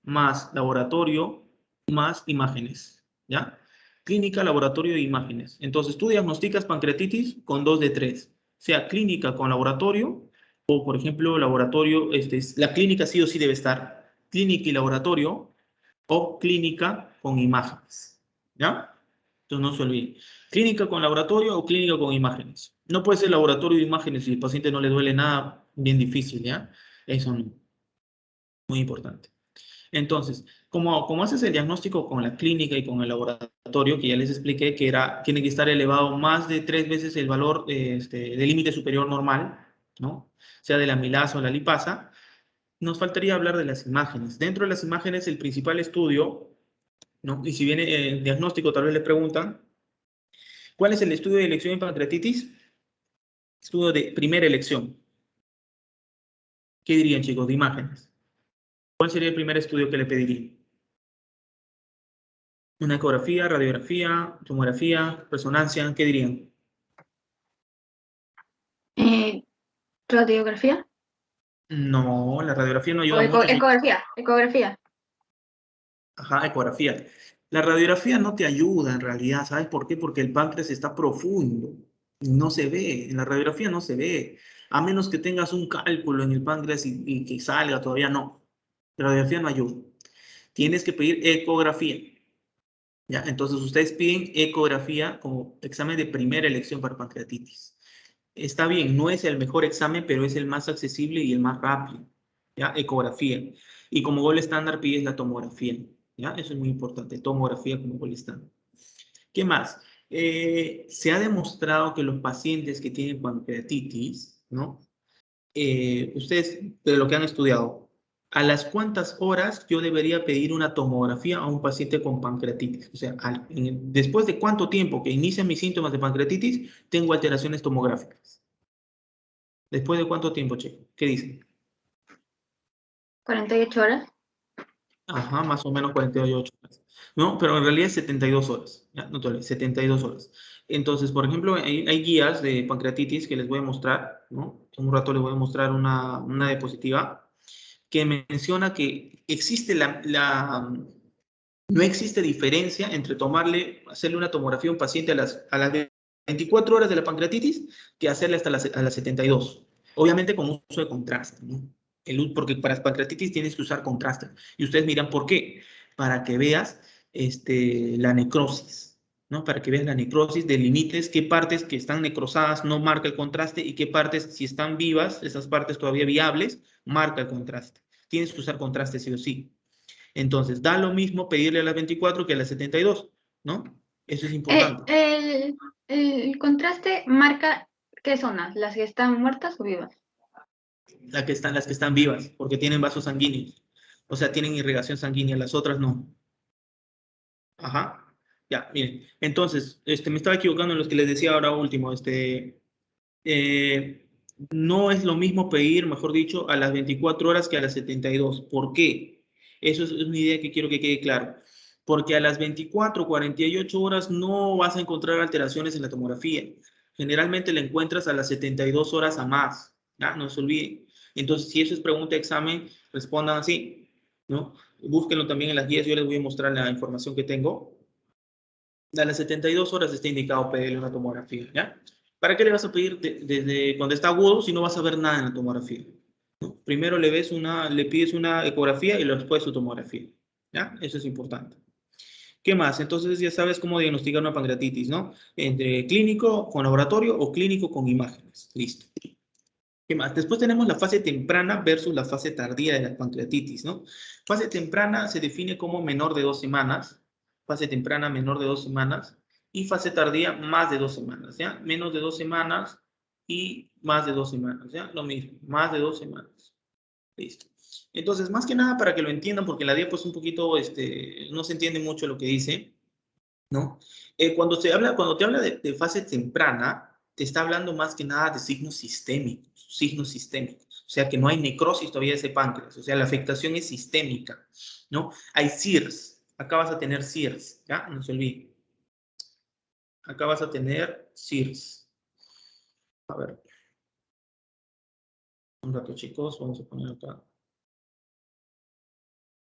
más laboratorio, más imágenes, ¿ya? Clínica, laboratorio e imágenes. Entonces, tú diagnosticas pancreatitis con 2 de 3, sea clínica con laboratorio o, por ejemplo, laboratorio, la clínica sí o sí debe estar, clínica y laboratorio o clínica con imágenes, ¿ya? Entonces, no se olviden. Clínica con laboratorio o clínica con imágenes. No puede ser laboratorio de imágenes si el paciente no le duele nada, bien difícil, ¿ya? Eso no. Muy importante. Entonces, como haces el diagnóstico con la clínica y con el laboratorio, que ya les expliqué que tiene que estar elevado más de 3 veces el valor del límite superior normal, ¿no? Sea de la amilasa o la lipasa, nos faltaría hablar de las imágenes. Dentro de las imágenes, el principal estudio, ¿no? Y si viene el diagnóstico, tal vez le preguntan, ¿cuál es el estudio de elección en pancreatitis? Estudio de primera elección. ¿Qué dirían, chicos, de imágenes? ¿Cuál sería el primer estudio que le pediría? ¿Una ecografía, radiografía, tomografía, resonancia? ¿Qué dirían? ¿Radiografía? No, la radiografía no ¿O ayuda mucho, chicos. ecografía? Ecografía. Ajá, ecografía. La radiografía no te ayuda en realidad, ¿sabes por qué? Porque el páncreas está profundo, no se ve, en la radiografía no se ve, a menos que tengas un cálculo en el páncreas y que salga, todavía no. La radiografía no ayuda. Tienes que pedir ecografía, ¿ya? Entonces ustedes piden ecografía como examen de primera elección para pancreatitis. Está bien, no es el mejor examen, pero es el más accesible y el más rápido, ¿ya? Ecografía. Y como gol estándar pides la tomografía, ¿ya? Eso es muy importante, tomografía como gol estándar. ¿Qué más? Se ha demostrado que los pacientes que tienen pancreatitis, ¿no? Ustedes, de lo que han estudiado, ¿a las cuántas horas yo debería pedir una tomografía a un paciente con pancreatitis? O sea, después de cuánto tiempo que inician mis síntomas de pancreatitis, tengo alteraciones tomográficas. ¿Después de cuánto tiempo, chico? ¿Qué dicen? 48 horas. Ajá, más o menos 48 horas. No, pero en realidad es 72 horas. ¿Ya? No te olvides, 72 horas. Entonces, por ejemplo, hay guías de pancreatitis que les voy a mostrar, ¿no? En un rato les voy a mostrar una diapositiva que menciona que existe no existe diferencia entre hacerle una tomografía a un paciente a las 24 horas de la pancreatitis que hacerle hasta a las 72. Obviamente con uso de contraste, ¿no? Porque para pancreatitis tienes que usar contraste. Y ustedes miran por qué. Para que veas la necrosis, ¿no? Para que veas la necrosis, delimites qué partes que están necrosadas no marca el contraste y qué partes, si están vivas, esas partes todavía viables, marca el contraste. Tienes que usar contraste sí o sí. Entonces, da lo mismo pedirle a las 24 que a las 72, ¿no? Eso es importante. El contraste marca qué zonas, las que están muertas o vivas. Las que están vivas, porque tienen vasos sanguíneos. O sea, tienen irrigación sanguínea, las otras no. Ajá. Ya, miren. Entonces, me estaba equivocando en los que les decía ahora último. Eh, no es lo mismo pedir, mejor dicho, a las 24 horas que a las 72. ¿Por qué? Eso es una idea que quiero que quede claro. Porque a las 24, 48 horas no vas a encontrar alteraciones en la tomografía. Generalmente la encuentras a las 72 horas a más. ¿Ya? No se olviden. Entonces, si eso es pregunta de examen, respondan así, ¿no? Búsquenlo también en las guías, yo les voy a mostrar la información que tengo. A las 72 horas está indicado pedirle una tomografía, ¿ya? ¿Para qué le vas a pedir desde cuando está agudo si no vas a ver nada en la tomografía? ¿No? Primero le pides una ecografía y después su tomografía, ¿ya? Eso es importante. ¿Qué más? Entonces ya sabes cómo diagnosticar una pancreatitis, ¿no? Entre clínico con laboratorio o clínico con imágenes. Listo. ¿Qué más? Después tenemos la fase temprana versus la fase tardía de la pancreatitis, ¿no? Fase temprana se define como menor de 2 semanas, fase temprana menor de 2 semanas y fase tardía más de 2 semanas, ¿ya? Menos de 2 semanas y más de 2 semanas, ¿ya? Lo mismo, más de 2 semanas. Listo. Entonces, más que nada para que lo entiendan, porque la diapo es un poquito, no se entiende mucho lo que dice, ¿no? Cuando te habla de fase temprana, te está hablando más que nada de signos sistémicos, o sea que no hay necrosis todavía de ese páncreas, o sea, la afectación es sistémica, ¿no? Hay CIRS, acá vas a tener CIRS, ¿ya? No se olviden. Acá vas a tener CIRS. A ver. Un rato, chicos, vamos a poner acá.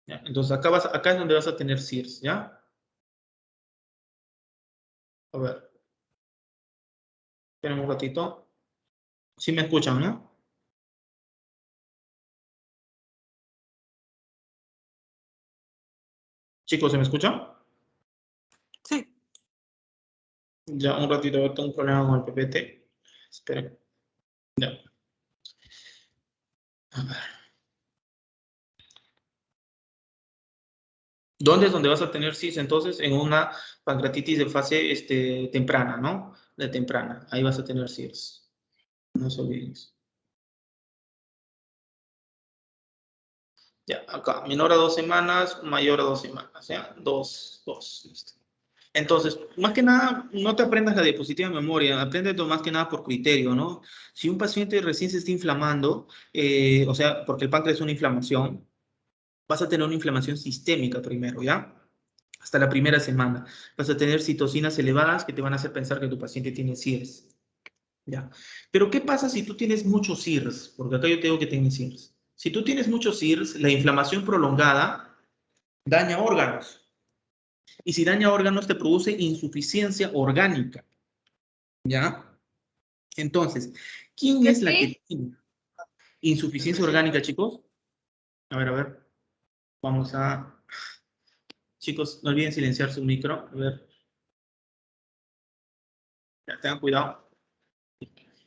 ¿Ya? Entonces, acá es donde vas a tener CIRS, ¿ya? A ver. Esperen un ratito. ¿Sí me escuchan, no? Chicos, ¿se me escuchan? Sí. Ya, un ratito, tengo un problema con el PPT. Esperen. Ya. A ver. ¿Dónde es donde vas a tener CIS? Entonces, en una pancreatitis de fase temprana, ¿no? De temprana. Ahí vas a tener CIS. No se olviden. Ya, acá, menor a 2 semanas, mayor a 2 semanas, ¿ya? 2, 2. Listo. Entonces, más que nada, no te aprendas la diapositiva de memoria, apréndelo más que nada por criterio, ¿no? Si un paciente recién se está inflamando, o sea, porque el páncreas es una inflamación, vas a tener una inflamación sistémica primero, ¿ya? Hasta la primera semana. Vas a tener citocinas elevadas que te van a hacer pensar que tu paciente tiene CIRS, ¿ya? Pero, ¿qué pasa si tú tienes muchos CIRS? Porque acá yo tengo que tener CIRS. Si tú tienes muchos CIRS, la inflamación prolongada daña órganos. Y si daña órganos, te produce insuficiencia orgánica, ¿ya? Entonces, ¿quién es la que tiene insuficiencia orgánica, chicos? A ver. Vamos a... Chicos, no olviden silenciar su micro. A ver. Ya, tengan cuidado.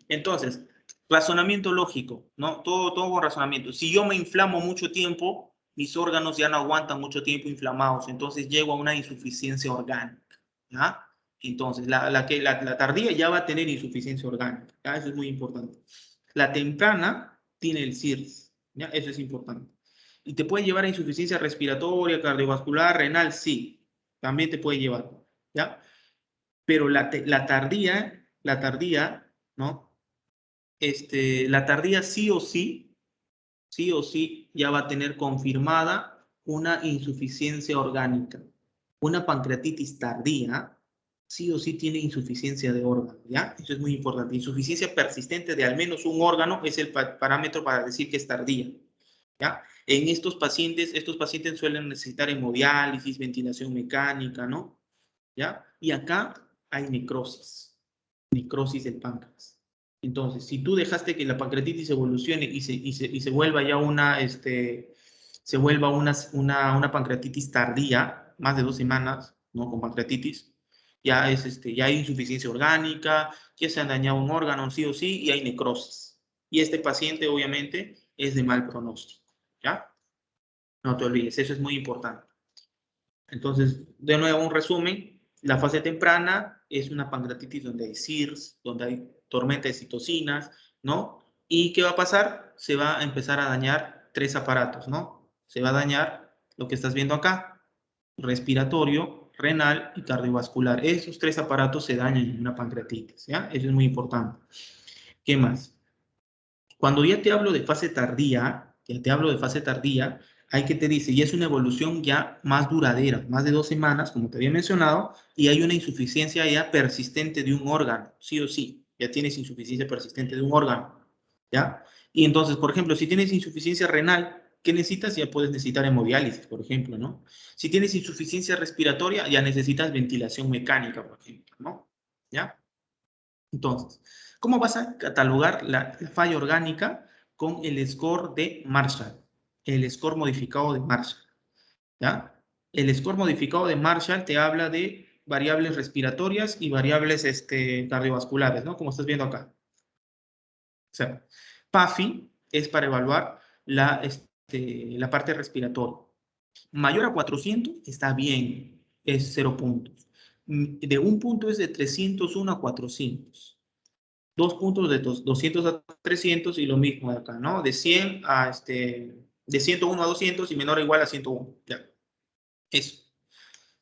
Entonces, razonamiento lógico, ¿no? Todo con razonamiento. Si yo me inflamo mucho tiempo, mis órganos ya no aguantan mucho tiempo inflamados, entonces llego a una insuficiencia orgánica, ¿ya? Entonces, la tardía ya va a tener insuficiencia orgánica, ¿ya? Eso es muy importante. La temprana tiene el CIRS, ¿ya? Eso es importante. Y te puede llevar a insuficiencia respiratoria, cardiovascular, renal, sí, también te puede llevar, ¿ya? Pero la tardía, ¿no? La tardía sí o sí, ya va a tener confirmada una insuficiencia orgánica. Una pancreatitis tardía, sí o sí tiene insuficiencia de órgano, ¿ya? Eso es muy importante. Insuficiencia persistente de al menos un órgano es el parámetro para decir que es tardía, ¿ya? En estos pacientes suelen necesitar hemodiálisis, ventilación mecánica, ¿no? ¿Ya? Y acá hay necrosis del páncreas. Entonces, si tú dejaste que la pancreatitis evolucione y se vuelva ya una pancreatitis tardía, más de 2 semanas, ¿no? Con pancreatitis, ya hay insuficiencia orgánica, ya se han dañado un órgano, sí o sí, y hay necrosis. Y este paciente, obviamente, es de mal pronóstico, ¿ya? No te olvides, eso es muy importante. Entonces, de nuevo, un resumen. La fase temprana es una pancreatitis donde hay CIRS, donde hay tormenta de citocinas, ¿no? ¿Y qué va a pasar? Se va a empezar a dañar 3 aparatos, ¿no? Se va a dañar lo que estás viendo acá, respiratorio, renal y cardiovascular. Esos 3 aparatos se dañan en una pancreatitis, ¿ya? Eso es muy importante. ¿Qué más? Cuando ya te hablo de fase tardía, hay que te dice, y es una evolución ya más duradera, más de 2 semanas, como te había mencionado, y hay una insuficiencia ya persistente de un órgano, sí o sí, ya tienes insuficiencia persistente de un órgano, ¿ya? Y entonces, por ejemplo, si tienes insuficiencia renal, ¿qué necesitas? Ya puedes necesitar hemodiálisis, por ejemplo, ¿no? Si tienes insuficiencia respiratoria, ya necesitas ventilación mecánica, por ejemplo, ¿no? ¿Ya? Entonces, ¿cómo vas a catalogar la falla orgánica? Con el score de Marshall, el score modificado de Marshall, ¿ya? El score modificado de Marshall te habla de variables respiratorias y variables cardiovasculares, ¿no? Como estás viendo acá. O sea, PAFI es para evaluar la parte respiratoria. Mayor a 400 está bien, es 0 puntos. De 1 punto es de 301 a 400. 2 puntos de 200 a 300 y lo mismo de acá, ¿no? De 101 a 200 y menor o igual a 101. Ya. Eso.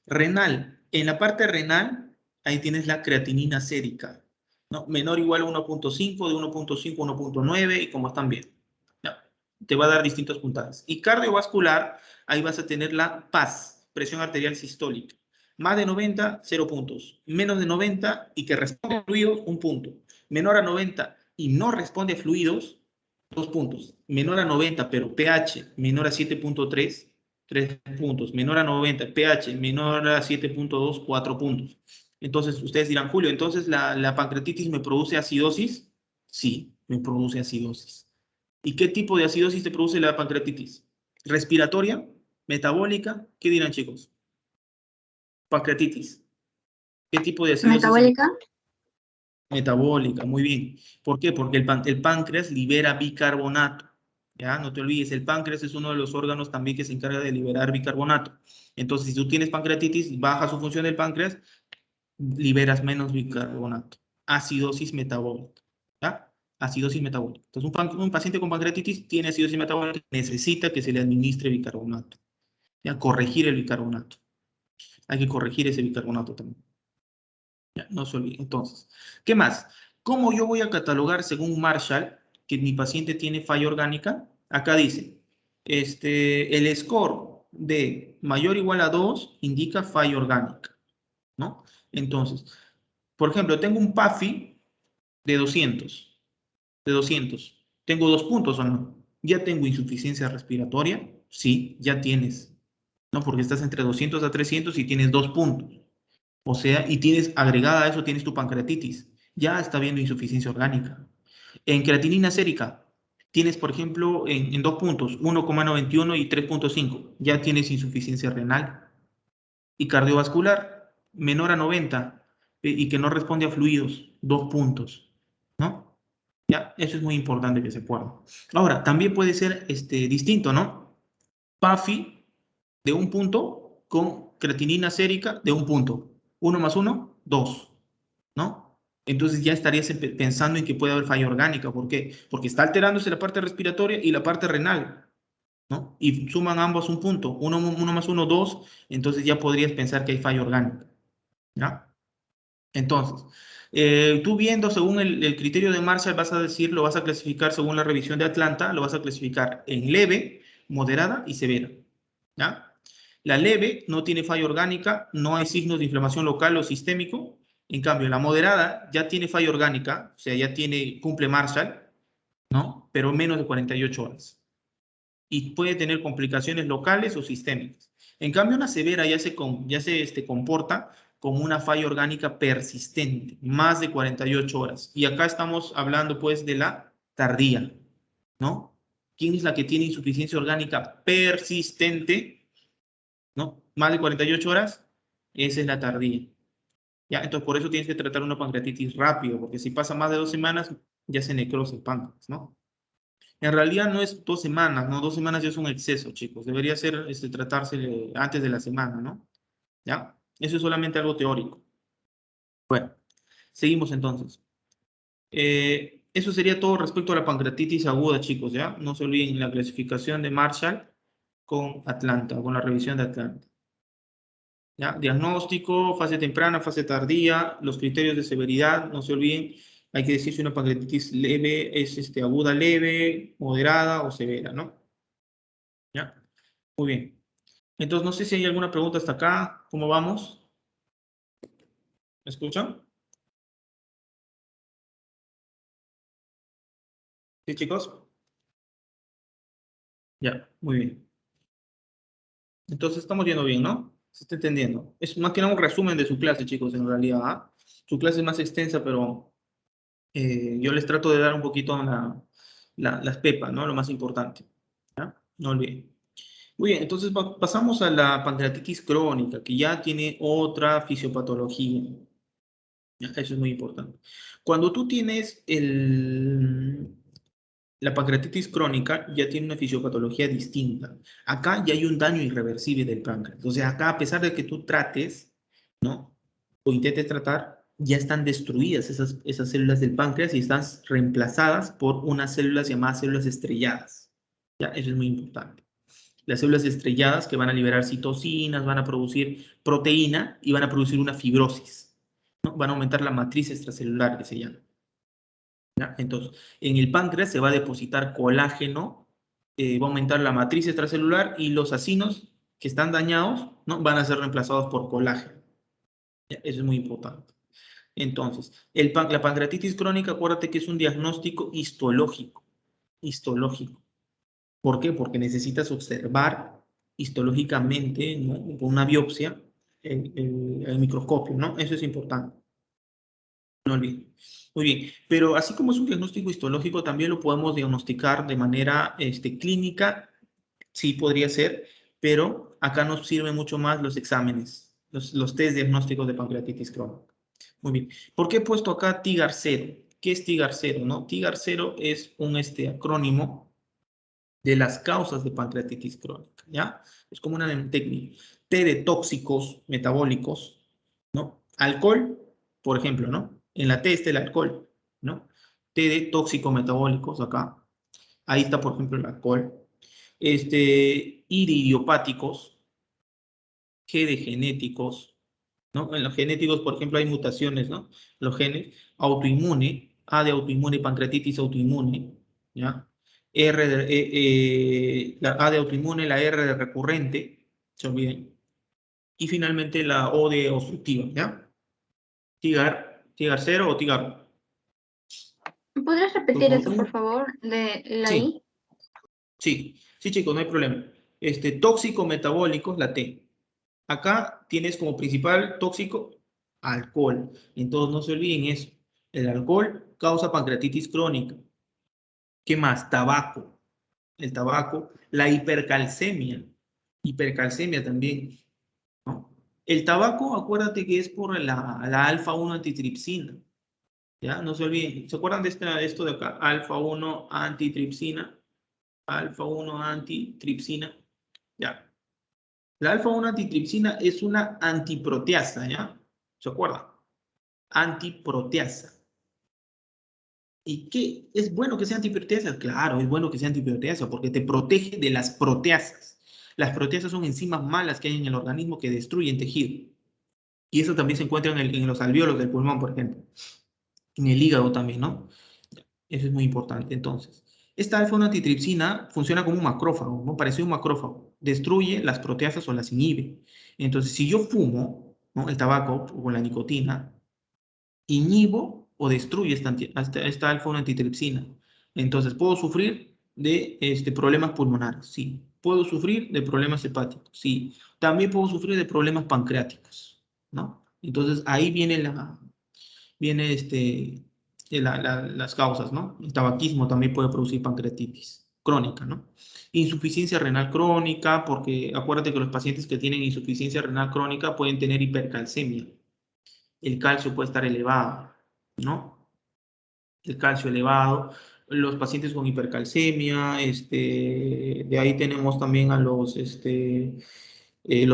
Renal. En la parte renal, ahí tienes la creatinina sérica, ¿no? Menor o igual a 1.5, de 1.5 a 1.9 y como están bien. Ya. Te va a dar distintos puntajes. Y cardiovascular, ahí vas a tener la PAS, presión arterial sistólica. Más de 90, 0 puntos. Menos de 90 y que responde a fluidos, 1 punto. Menor a 90 y no responde a fluidos, 2 puntos. Menor a 90, pero pH menor a 7.3, 3 puntos. Menor a 90, pH menor a 7.2, 4 puntos. Entonces, ustedes dirán, Julio, ¿entonces la pancreatitis me produce acidosis? Sí, me produce acidosis. ¿Y qué tipo de acidosis te produce la pancreatitis? ¿Respiratoria? ¿Metabólica? ¿Qué dirán, chicos? Pancreatitis. ¿Qué tipo de acidosis? ¿Metabólica? Metabólica, muy bien. ¿Por qué? Porque el páncreas libera bicarbonato. ¿Ya? No te olvides, el páncreas es uno de los órganos también que se encarga de liberar bicarbonato. Entonces, si tú tienes pancreatitis, baja su función del páncreas, liberas menos bicarbonato. Acidosis metabólica. ¿Ya? acidosis metabólica. Entonces, un paciente con pancreatitis tiene acidosis metabólica, necesita que se le administre bicarbonato. Ya, corregir el bicarbonato. Hay que corregir ese bicarbonato también. Ya, no se olvide. Entonces, ¿qué más? ¿Cómo yo voy a catalogar según Marshall que mi paciente tiene falla orgánica? Acá dice, el score de mayor o igual a 2 indica falla orgánica, ¿no? Entonces, por ejemplo, tengo un PAFI de 200. ¿Tengo 2 puntos o no? ¿Ya tengo insuficiencia respiratoria? Sí, ya tienes, ¿no? Porque estás entre 200 a 300 y tienes 2 puntos. O sea, y tienes, agregada a eso, tienes tu pancreatitis. Ya está habiendo insuficiencia orgánica. En creatinina sérica, tienes, por ejemplo, en 2 puntos, 1,91 y 3,5. Ya tienes insuficiencia renal. Y cardiovascular, menor a 90 y que no responde a fluidos, 2 puntos, ¿no? Ya, eso es muy importante que se acuerde. Ahora, también puede ser distinto, ¿no? PAFI de 1 punto con creatinina sérica de 1 punto. 1 más 1, 2, ¿no? Entonces ya estarías pensando en que puede haber falla orgánica. ¿Por qué? Porque está alterándose la parte respiratoria y la parte renal, ¿no? Y suman ambos 1 punto. 1 más 1, 2. Entonces ya podrías pensar que hay falla orgánica, ¿ya? Entonces, tú viendo según el criterio de Marshall vas a decir, lo vas a clasificar según la revisión de Atlanta, lo vas a clasificar en leve, moderada y severa, ¿ya? La leve no tiene falla orgánica, no hay signos de inflamación local o sistémico. En cambio, la moderada ya tiene falla orgánica, o sea, ya cumple Marshall, ¿no? Pero menos de 48 horas. Y puede tener complicaciones locales o sistémicas. En cambio, una severa ya se comporta como una falla orgánica persistente, más de 48 horas. Y acá estamos hablando, pues, de la tardía, ¿no? ¿Quién es la que tiene insuficiencia orgánica persistente? ¿No? Más de 48 horas, esa es la tardía. ¿Ya? Entonces, por eso tienes que tratar una pancreatitis rápido, porque si pasa más de 2 semanas, ya se necrosa el páncreas, ¿no? En realidad no es 2 semanas, ¿no? 2 semanas ya es un exceso, chicos. Debería ser, tratarse antes de la semana, ¿no? ¿Ya? Eso es solamente algo teórico. Bueno, seguimos entonces. Eso sería todo respecto a la pancreatitis aguda, chicos, ¿ya? No se olviden la clasificación de Marshall con Atlanta, con la revisión de Atlanta. ¿Ya? Diagnóstico, fase temprana, fase tardía, los criterios de severidad, no se olviden. Hay que decir si una pancreatitis leve es aguda leve, moderada o severa, ¿no? ¿Ya? Muy bien. Entonces, no sé si hay alguna pregunta hasta acá. ¿Cómo vamos? ¿Me escuchan? ¿Sí, chicos? Ya, muy bien. Entonces, estamos yendo bien, ¿no? Se está entendiendo. Es más que nada un resumen de su clase, chicos, en realidad. ¿Ah? Su clase es más extensa, pero yo les trato de dar un poquito las pepas, ¿no? Lo más importante. ¿Ya? No olviden. Muy bien, entonces pasamos a la pancreatitis crónica, que ya tiene otra fisiopatología. ¿Ya? Eso es muy importante. Cuando tú tienes la pancreatitis crónica, ya tiene una fisiopatología distinta. Acá ya hay un daño irreversible del páncreas. O sea, acá, a pesar de que tú trates, ¿no? O intentes tratar, ya están destruidas esas células del páncreas y están reemplazadas por unas células llamadas células estrelladas. ¿Ya? Eso es muy importante. Las células estrelladas que van a liberar citocinas, van a producir proteína y van a producir una fibrosis, ¿no? Van a aumentar la matriz extracelular, que se llama. ¿Ya? Entonces, en el páncreas se va a depositar colágeno, va a aumentar la matriz extracelular y los acinos que están dañados, ¿no? Van a ser reemplazados por colágeno. ¿Ya? Eso es muy importante. Entonces, la pancreatitis crónica, acuérdate que es un diagnóstico histológico. Histológico. ¿Por qué? Porque necesitas observar histológicamente, ¿no? Con una biopsia, el microscopio, ¿no? Eso es importante. No olviden. Muy bien, pero así como es un diagnóstico histológico, también lo podemos diagnosticar de manera clínica, sí podría ser, pero acá nos sirven mucho más los exámenes, los test diagnósticos de pancreatitis crónica. Muy bien, ¿por qué he puesto acá TIGAR 0? ¿Qué es TIGAR 0? ¿No? TIGAR 0 es un acrónimo de las causas de pancreatitis crónica, ¿ya? Es como una técnica. T de tóxicos metabólicos, ¿no? Alcohol, por ejemplo, ¿no? En la T está el alcohol, ¿no? T de tóxico-metabólicos acá. Ahí está, por ejemplo, el alcohol. I de idiopáticos, G de genéticos, ¿no? En los genéticos, por ejemplo, hay mutaciones, ¿no? Los genes, autoinmune, A de autoinmune, pancreatitis autoinmune, ¿ya? La A de autoinmune, la R de recurrente, se olviden. Y finalmente la O de obstructiva, ¿ya? Tigar 0 o Tigar 1. ¿Podrías repetir eso, por favor, de la Sí, I? sí, sí, chicos, no hay problema. Tóxico metabólicos, la T. Acá tienes como principal tóxico alcohol. Entonces no se olviden eso. El alcohol causa pancreatitis crónica. ¿Qué más? Tabaco. El tabaco, la hipercalcemia. Hipercalcemia también, ¿no? El tabaco, acuérdate que es por la alfa-1 antitripsina. ¿Ya? No se olviden. ¿Se acuerdan de esto de acá? Alfa-1 antitripsina. Alfa-1 antitripsina. Ya. La alfa-1 antitripsina es una antiproteasa, ¿ya? ¿Se acuerdan? Antiproteasa. ¿Y qué? ¿Es bueno que sea antiproteasa? Claro, es bueno que sea antiproteasa porque te protege de las proteasas. Las proteasas son enzimas malas que hay en el organismo que destruyen tejido. Y eso también se encuentra en los alvéolos del pulmón, por ejemplo. En el hígado también, ¿no? Eso es muy importante. Entonces, esta alfa-1 antitripsina funciona como un macrófago, ¿no? Parece un macrófago. Destruye las proteasas o las inhibe. Entonces, si yo fumo, ¿no? El tabaco o la nicotina, inhibo o destruye esta alfa-1 antitripsina. Entonces, puedo sufrir de problemas pulmonares, sí. Puedo sufrir de problemas hepáticos, sí. También puedo sufrir de problemas pancreáticos, ¿no? Entonces, ahí viene las causas, ¿no? El tabaquismo también puede producir pancreatitis crónica, ¿no? Insuficiencia renal crónica, porque acuérdate que los pacientes que tienen insuficiencia renal crónica pueden tener hipercalcemia. El calcio puede estar elevado, ¿no? El calcio elevado. Los pacientes con hipercalcemia, de ahí tenemos también a los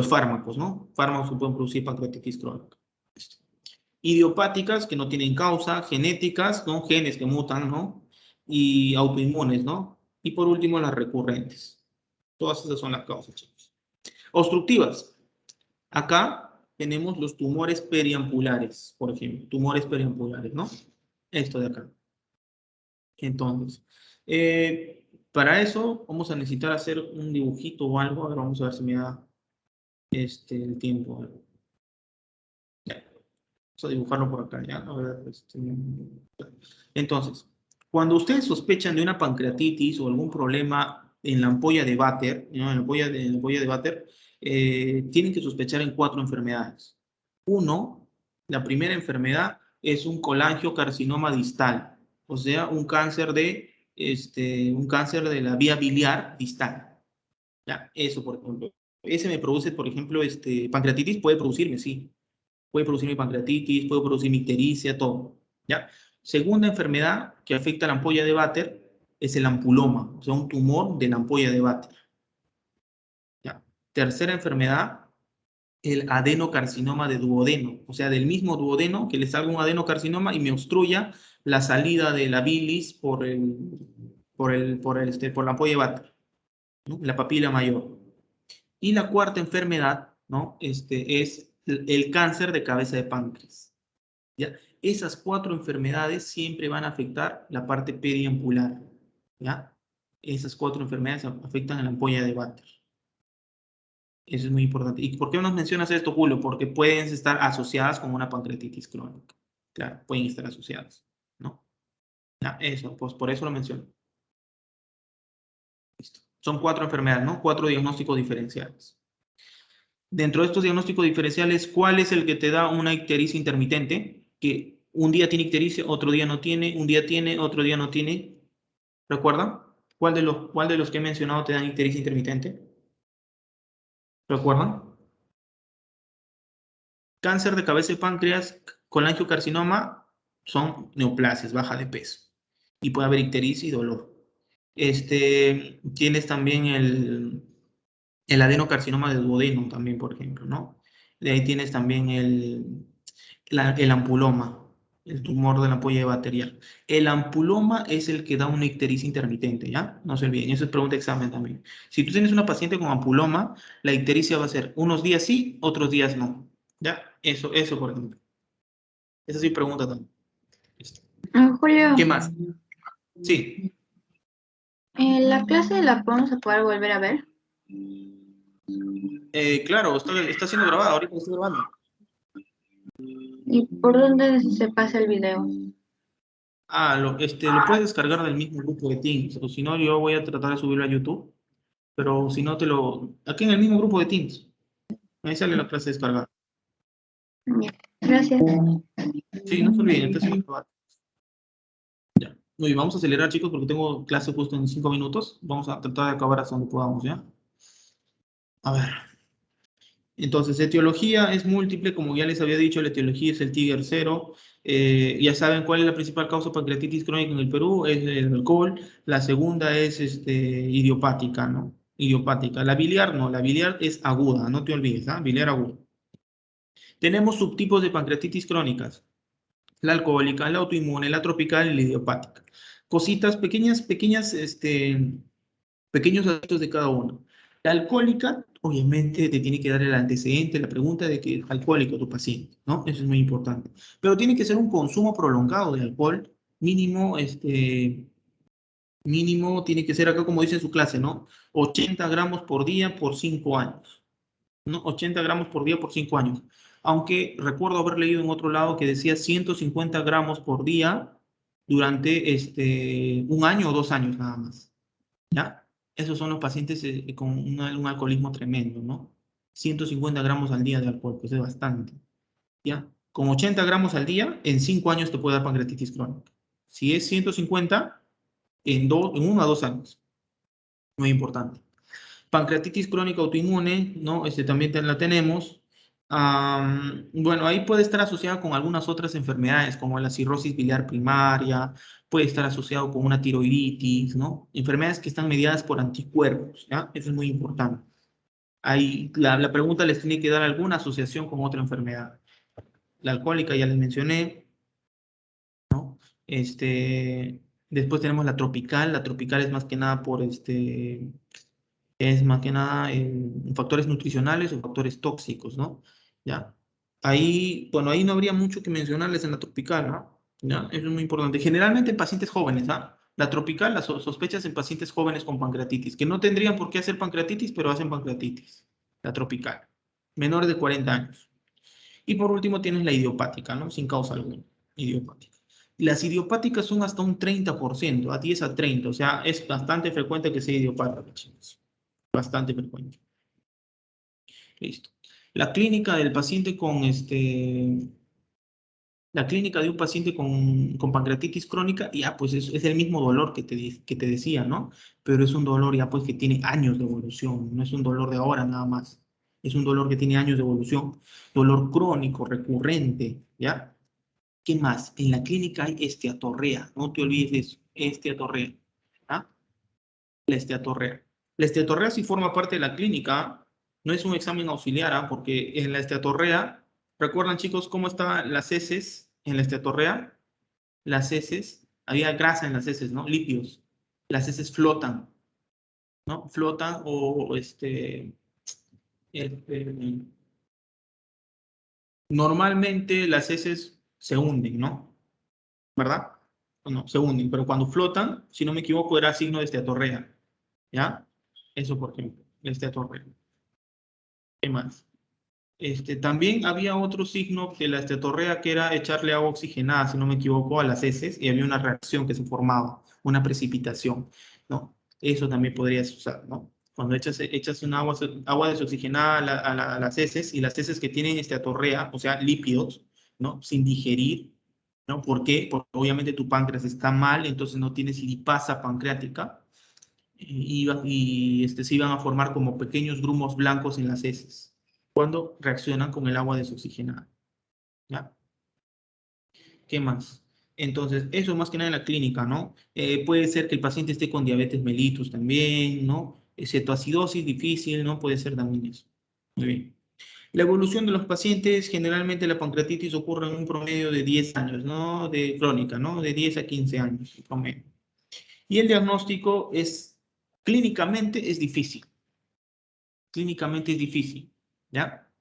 fármacos, ¿no? Fármacos que pueden producir pancreatitis crónica. Idiopáticas que no tienen causa, genéticas, ¿no? Genes que mutan, ¿no? Y autoinmunes, ¿no? Y por último, las recurrentes. Todas esas son las causas, chicos. Obstructivas. Acá tenemos los tumores periampulares, por ejemplo. Tumores periampulares, ¿no? Esto de acá. Entonces, para eso vamos a necesitar hacer un dibujito o algo. A ver, vamos a ver si me da el tiempo. Vamos a dibujarlo por acá, ¿ya? A ver, Entonces, cuando ustedes sospechan de una pancreatitis o algún problema en la ampolla de Vater, ¿no? En la ampolla de Vater, tienen que sospechar en 4 enfermedades. Uno, la primera enfermedad es un colangiocarcinoma distal, o sea, un cáncer de la vía biliar distal. ¿Ya? Eso, por ejemplo. Ese me produce, por ejemplo, pancreatitis puede producirme, sí. Puede producir mi pancreatitis, puede producir mi ictericia, todo. ¿Ya? Segunda enfermedad que afecta a la ampolla de Vater es el ampuloma, o sea, un tumor de la ampolla de Vater. ¿Ya? Tercera enfermedad, el adenocarcinoma de duodeno, o sea, del mismo duodeno que le salga un adenocarcinoma y me obstruya la salida de la bilis por la ampolla de Vater, ¿no? La papila mayor. Y la cuarta enfermedad, ¿no? Es el cáncer de cabeza de páncreas. ¿Ya? Esas 4 enfermedades siempre van a afectar la parte periampular, ¿ya? Esas 4 enfermedades afectan a la ampolla de Vater. Eso es muy importante. ¿Y por qué nos mencionas esto, Julio? Porque pueden estar asociadas con una pancreatitis crónica. Claro, pueden estar asociadas, ¿no? Ya, eso, pues por eso lo menciono. Listo. Son 4 enfermedades, ¿no? 4 diagnósticos diferenciales. Dentro de estos diagnósticos diferenciales, ¿cuál es el que te da una ictericia intermitente? Que un día tiene ictericia, otro día no tiene, un día tiene, otro día no tiene. ¿Recuerdan? ¿Cuál de los que he mencionado te dan ictericia intermitente? ¿Recuerdan? Cáncer de cabeza y páncreas, colangiocarcinoma, son neoplasias, baja de peso. Y puede haber ictericia y dolor. Tienes también el adenocarcinoma de duodeno también, por ejemplo, ¿no? De ahí tienes también el ampuloma, El tumor de la ampolla bacterial. El ampuloma es el que da una ictericia intermitente, ¿ya? No se olviden, eso es pregunta de examen también. Si tú tienes una paciente con ampuloma, la ictericia va a ser unos días sí, otros días no. ¿Ya? Eso por ejemplo. Esa sí pregunta también. Listo. Julio, ¿Qué más? Sí. ¿la clase la vamos a poder volver a ver? Claro, está siendo grabada, ahorita estoy grabando. ¿Y por dónde se pasa el video? Lo puedes descargar del mismo grupo de Teams, o si no, yo voy a tratar de subirlo a YouTube, pero si no, aquí en el mismo grupo de Teams, ahí sale la clase descargada. Bien, gracias. Sí, no se olviden, está siendo grabada. Ya. Muy bien, vamos a acelerar, chicos, porque tengo clase justo en 5 minutos. Vamos a tratar de acabar hasta donde podamos, ¿ya? A ver. Entonces, etiología es múltiple, como ya les había dicho, la etiología es el Tiger 0. Ya saben cuál es la principal causa de pancreatitis crónica en el Perú, es el alcohol. La segunda es idiopática, ¿no? Idiopática. La biliar no, la biliar es aguda, no te olvides, ¿ah? Biliar aguda. Tenemos subtipos de pancreatitis crónicas: la alcohólica, la autoinmune, la tropical y la idiopática. Cositas pequeñas, pequeños datos de cada uno. La alcohólica, obviamente, te tiene que dar el antecedente, la pregunta de que es alcohólico tu paciente, ¿no? Eso es muy importante. Pero tiene que ser un consumo prolongado de alcohol, mínimo, mínimo tiene que ser acá, como dice en su clase, ¿no? 80 gramos por día por 5 años, ¿no? 80 gramos por día por 5 años. Aunque recuerdo haber leído en otro lado que decía 150 gramos por día durante 1 año o 2 años nada más, ¿ya? Esos son los pacientes con un alcoholismo tremendo, ¿no? 150 gramos al día de alcohol, pues es bastante, ¿ya? Con 80 gramos al día, en 5 años te puede dar pancreatitis crónica. Si es 150, en 1 a 2 años. Muy importante. Pancreatitis crónica autoinmune, ¿no? También la tenemos. Bueno, ahí puede estar asociada con algunas otras enfermedades, como la cirrosis biliar primaria, puede estar asociado con una tiroiditis, ¿no? Enfermedades que están mediadas por anticuerpos, ¿ya? Eso es muy importante. Ahí la pregunta les tiene que dar alguna asociación con otra enfermedad. La alcohólica ya les mencioné, ¿no? Después tenemos la tropical. La tropical es más que nada es más que nada factores nutricionales o factores tóxicos, ¿no? ¿Ya? Ahí, bueno, ahí no habría mucho que mencionarles en la tropical, ¿no? ¿Ya? Eso es muy importante. Generalmente en pacientes jóvenes, ¿ah? La tropical, las sospechas en pacientes jóvenes con pancreatitis, que no tendrían por qué hacer pancreatitis, pero hacen pancreatitis. La tropical. Menores de 40 años. Y por último tienes la idiopática, ¿no? Sin causa alguna. Idiopática. Las idiopáticas son hasta un 30%, a 10 a 30, o sea, es bastante frecuente que sea idiopática, chicos. Bastante frecuente. Listo. La clínica del paciente la clínica de un paciente con pancreatitis crónica, ya pues es el mismo dolor que te decía, ¿no? Pero es un dolor ya pues que tiene años de evolución, no es un dolor de ahora nada más. Es un dolor que tiene años de evolución, dolor crónico, recurrente, ¿ya? ¿Qué más? En la clínica hay esteatorrea, no te olvides de eso, esteatorrea, ¿ah? La esteatorrea. La esteatorrea sí forma parte de la clínica, no es un examen auxiliar, ¿ah? Porque en la esteatorrea, ¿recuerdan chicos cómo estaban las heces en la esteatorrea? Las heces, había grasa en las heces, ¿no? Lípidos. Las heces flotan, ¿no? Flotan o este, normalmente las heces se hunden, ¿no? ¿Verdad? No, se hunden, pero cuando flotan, si no me equivoco, era signo de esteatorrea, ¿ya? Eso, por ejemplo, la esteatorrea. ¿Qué más? También había otro signo de la esteatorrea que era echarle agua oxigenada, si no me equivoco, a las heces y había una reacción que se formaba, una precipitación, ¿no? Eso también podrías usar, ¿no? Cuando echas un agua desoxigenada a las heces y las heces que tienen esteatorrea, o sea, lípidos, ¿no? Sin digerir, ¿no? ¿Por qué? Porque obviamente tu páncreas está mal, entonces no tienes lipasa pancreática y se iban a formar como pequeños grumos blancos en las heces cuando reaccionan con el agua desoxigenada. ¿Ya? ¿Qué más? Entonces, eso más que nada en la clínica, ¿no? Puede ser que el paciente esté con diabetes mellitus también, ¿no? Cetoacidosis difícil, ¿no? Puede ser también eso. Muy bien. La evolución de los pacientes, generalmente la pancreatitis ocurre en un promedio de 10 años, ¿no? De crónica, ¿no? De 10 a 15 años en promedio. Y el diagnóstico clínicamente es difícil. Clínicamente es difícil, ¿ya?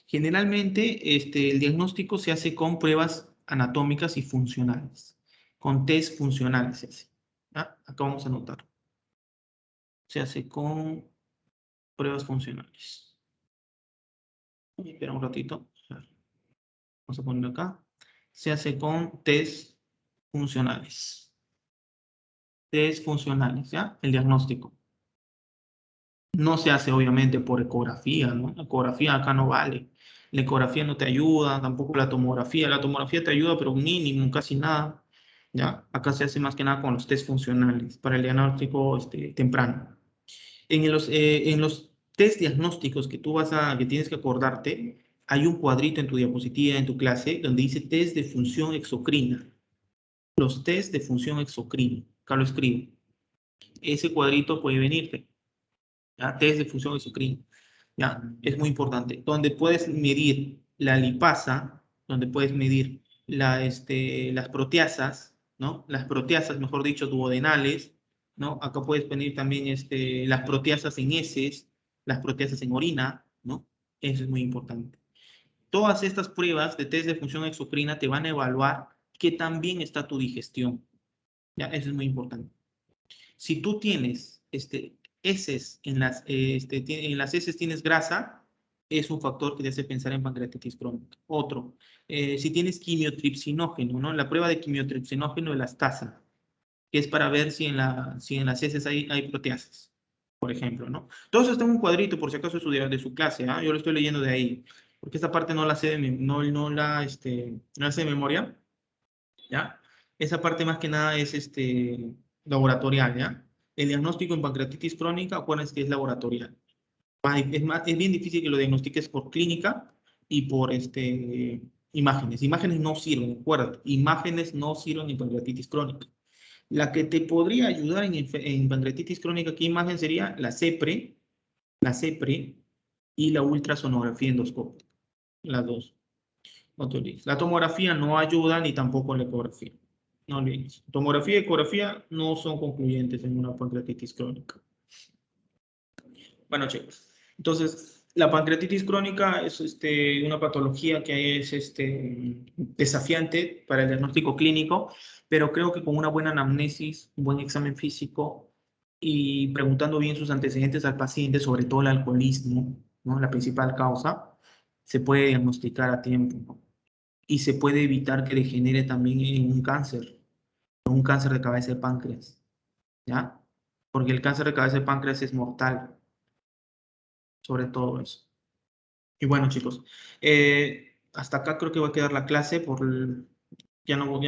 Generalmente el diagnóstico se hace con pruebas anatómicas y funcionales, con test funcionales se hace, ¿ya? Acá vamos a anotar. Se hace con pruebas funcionales. Espera un ratito. Vamos a poner acá. Se hace con test funcionales. Test funcionales, ¿ya? El diagnóstico. No se hace obviamente por ecografía, ¿no? La ecografía acá no vale. La ecografía no te ayuda, tampoco la tomografía. La tomografía te ayuda, pero un mínimo, casi nada. ¿Ya? Acá se hace más que nada con los test funcionales para el diagnóstico temprano. En los test diagnósticos que tienes que acordarte, hay un cuadrito en tu diapositiva, en tu clase, donde dice test de función exocrina. Los test de función exocrina. Acá lo escribo. Ese cuadrito puede venirte. ¿Ya? Test de función exocrina. ¿Ya? Es muy importante. Donde puedes medir la lipasa, donde puedes medir las proteasas, ¿no? Las proteasas, mejor dicho, duodenales, ¿no? Acá puedes poner también las proteasas en heces, las proteasas en orina, ¿no? Eso es muy importante. Todas estas pruebas de test de función exocrina te van a evaluar qué tan bien está tu digestión. ¿Ya? Eso es muy importante. Si tú tienes heces, en las heces tienes grasa, es un factor que te hace pensar en pancreatitis crónica. Otro, si tienes quimiotripsinógeno, ¿no? La prueba de quimiotripsinógeno elastasa, que es para ver si en las heces hay proteasas, por ejemplo, ¿no? Todo eso está en un cuadrito, por si acaso es de su clase, ¿ah? Yo lo estoy leyendo de ahí, porque esta parte no la sé no la sé de memoria, ¿ya? Esa parte más que nada es laboratorial, ¿ya? El diagnóstico en pancreatitis crónica, acuérdense que es laboratorial. Es bien difícil que lo diagnostiques por clínica y por imágenes. Imágenes no sirven, acuérdate. Imágenes no sirven en pancreatitis crónica. La que te podría ayudar en pancreatitis crónica, ¿qué imagen sería? La CEPRE y la ultrasonografía endoscópica. Las dos. No te olvides. La tomografía no ayuda ni tampoco la ecografía. No olvides. Tomografía y ecografía no son concluyentes en una pancreatitis crónica. Bueno, chicos. Entonces, la pancreatitis crónica es una patología que es desafiante para el diagnóstico clínico, pero creo que con una buena anamnesis, un buen examen físico y preguntando bien sus antecedentes al paciente, sobre todo el alcoholismo, ¿no? La principal causa, se puede diagnosticar a tiempo, ¿no? Y se puede evitar que degenere también en un cáncer de cabeza de páncreas, ¿ya? Porque el cáncer de cabeza de páncreas es mortal, sobre todo eso. Y bueno, chicos, hasta acá creo que va a quedar la clase, ya no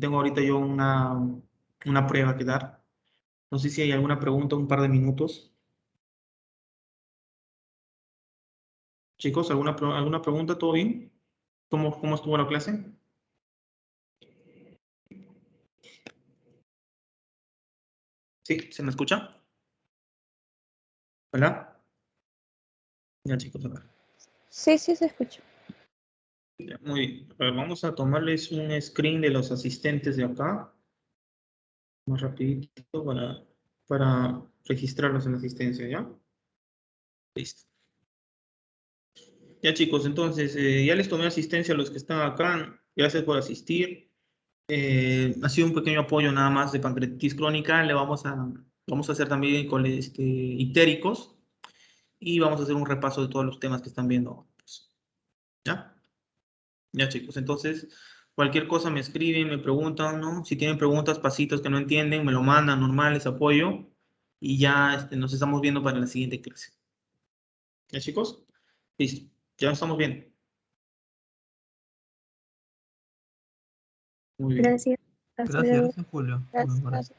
tengo ahorita yo una prueba que dar. No sé si hay alguna pregunta, un par de minutos. Chicos, ¿alguna pregunta? ¿Todo bien? ¿Cómo estuvo la clase? ¿Sí? ¿Se me escucha? ¿Hola? Ya, chicos, a ver. Sí, sí, se escucha. Ya, muy bien. A ver, vamos a tomarles un screen de los asistentes de acá. Más rapidito para registrarlos en la asistencia, ¿ya? Listo. Ya, chicos, entonces, ya les tomé asistencia a los que están acá. Gracias por asistir. Ha sido un pequeño apoyo nada más de pancreatitis crónica. Vamos a hacer también con ictéricos y vamos a hacer un repaso de todos los temas que están viendo. ¿Ya? Ya, chicos, entonces, cualquier cosa me escriben, me preguntan, ¿no? Si tienen preguntas, pasitos que no entienden, me lo mandan, normal, les apoyo. Y ya nos estamos viendo para la siguiente clase. ¿Ya, chicos? Listo, ya nos estamos viendo. Muy bien. Gracias. Hasta luego. Gracias, Julio. Gracias. Muy buenas.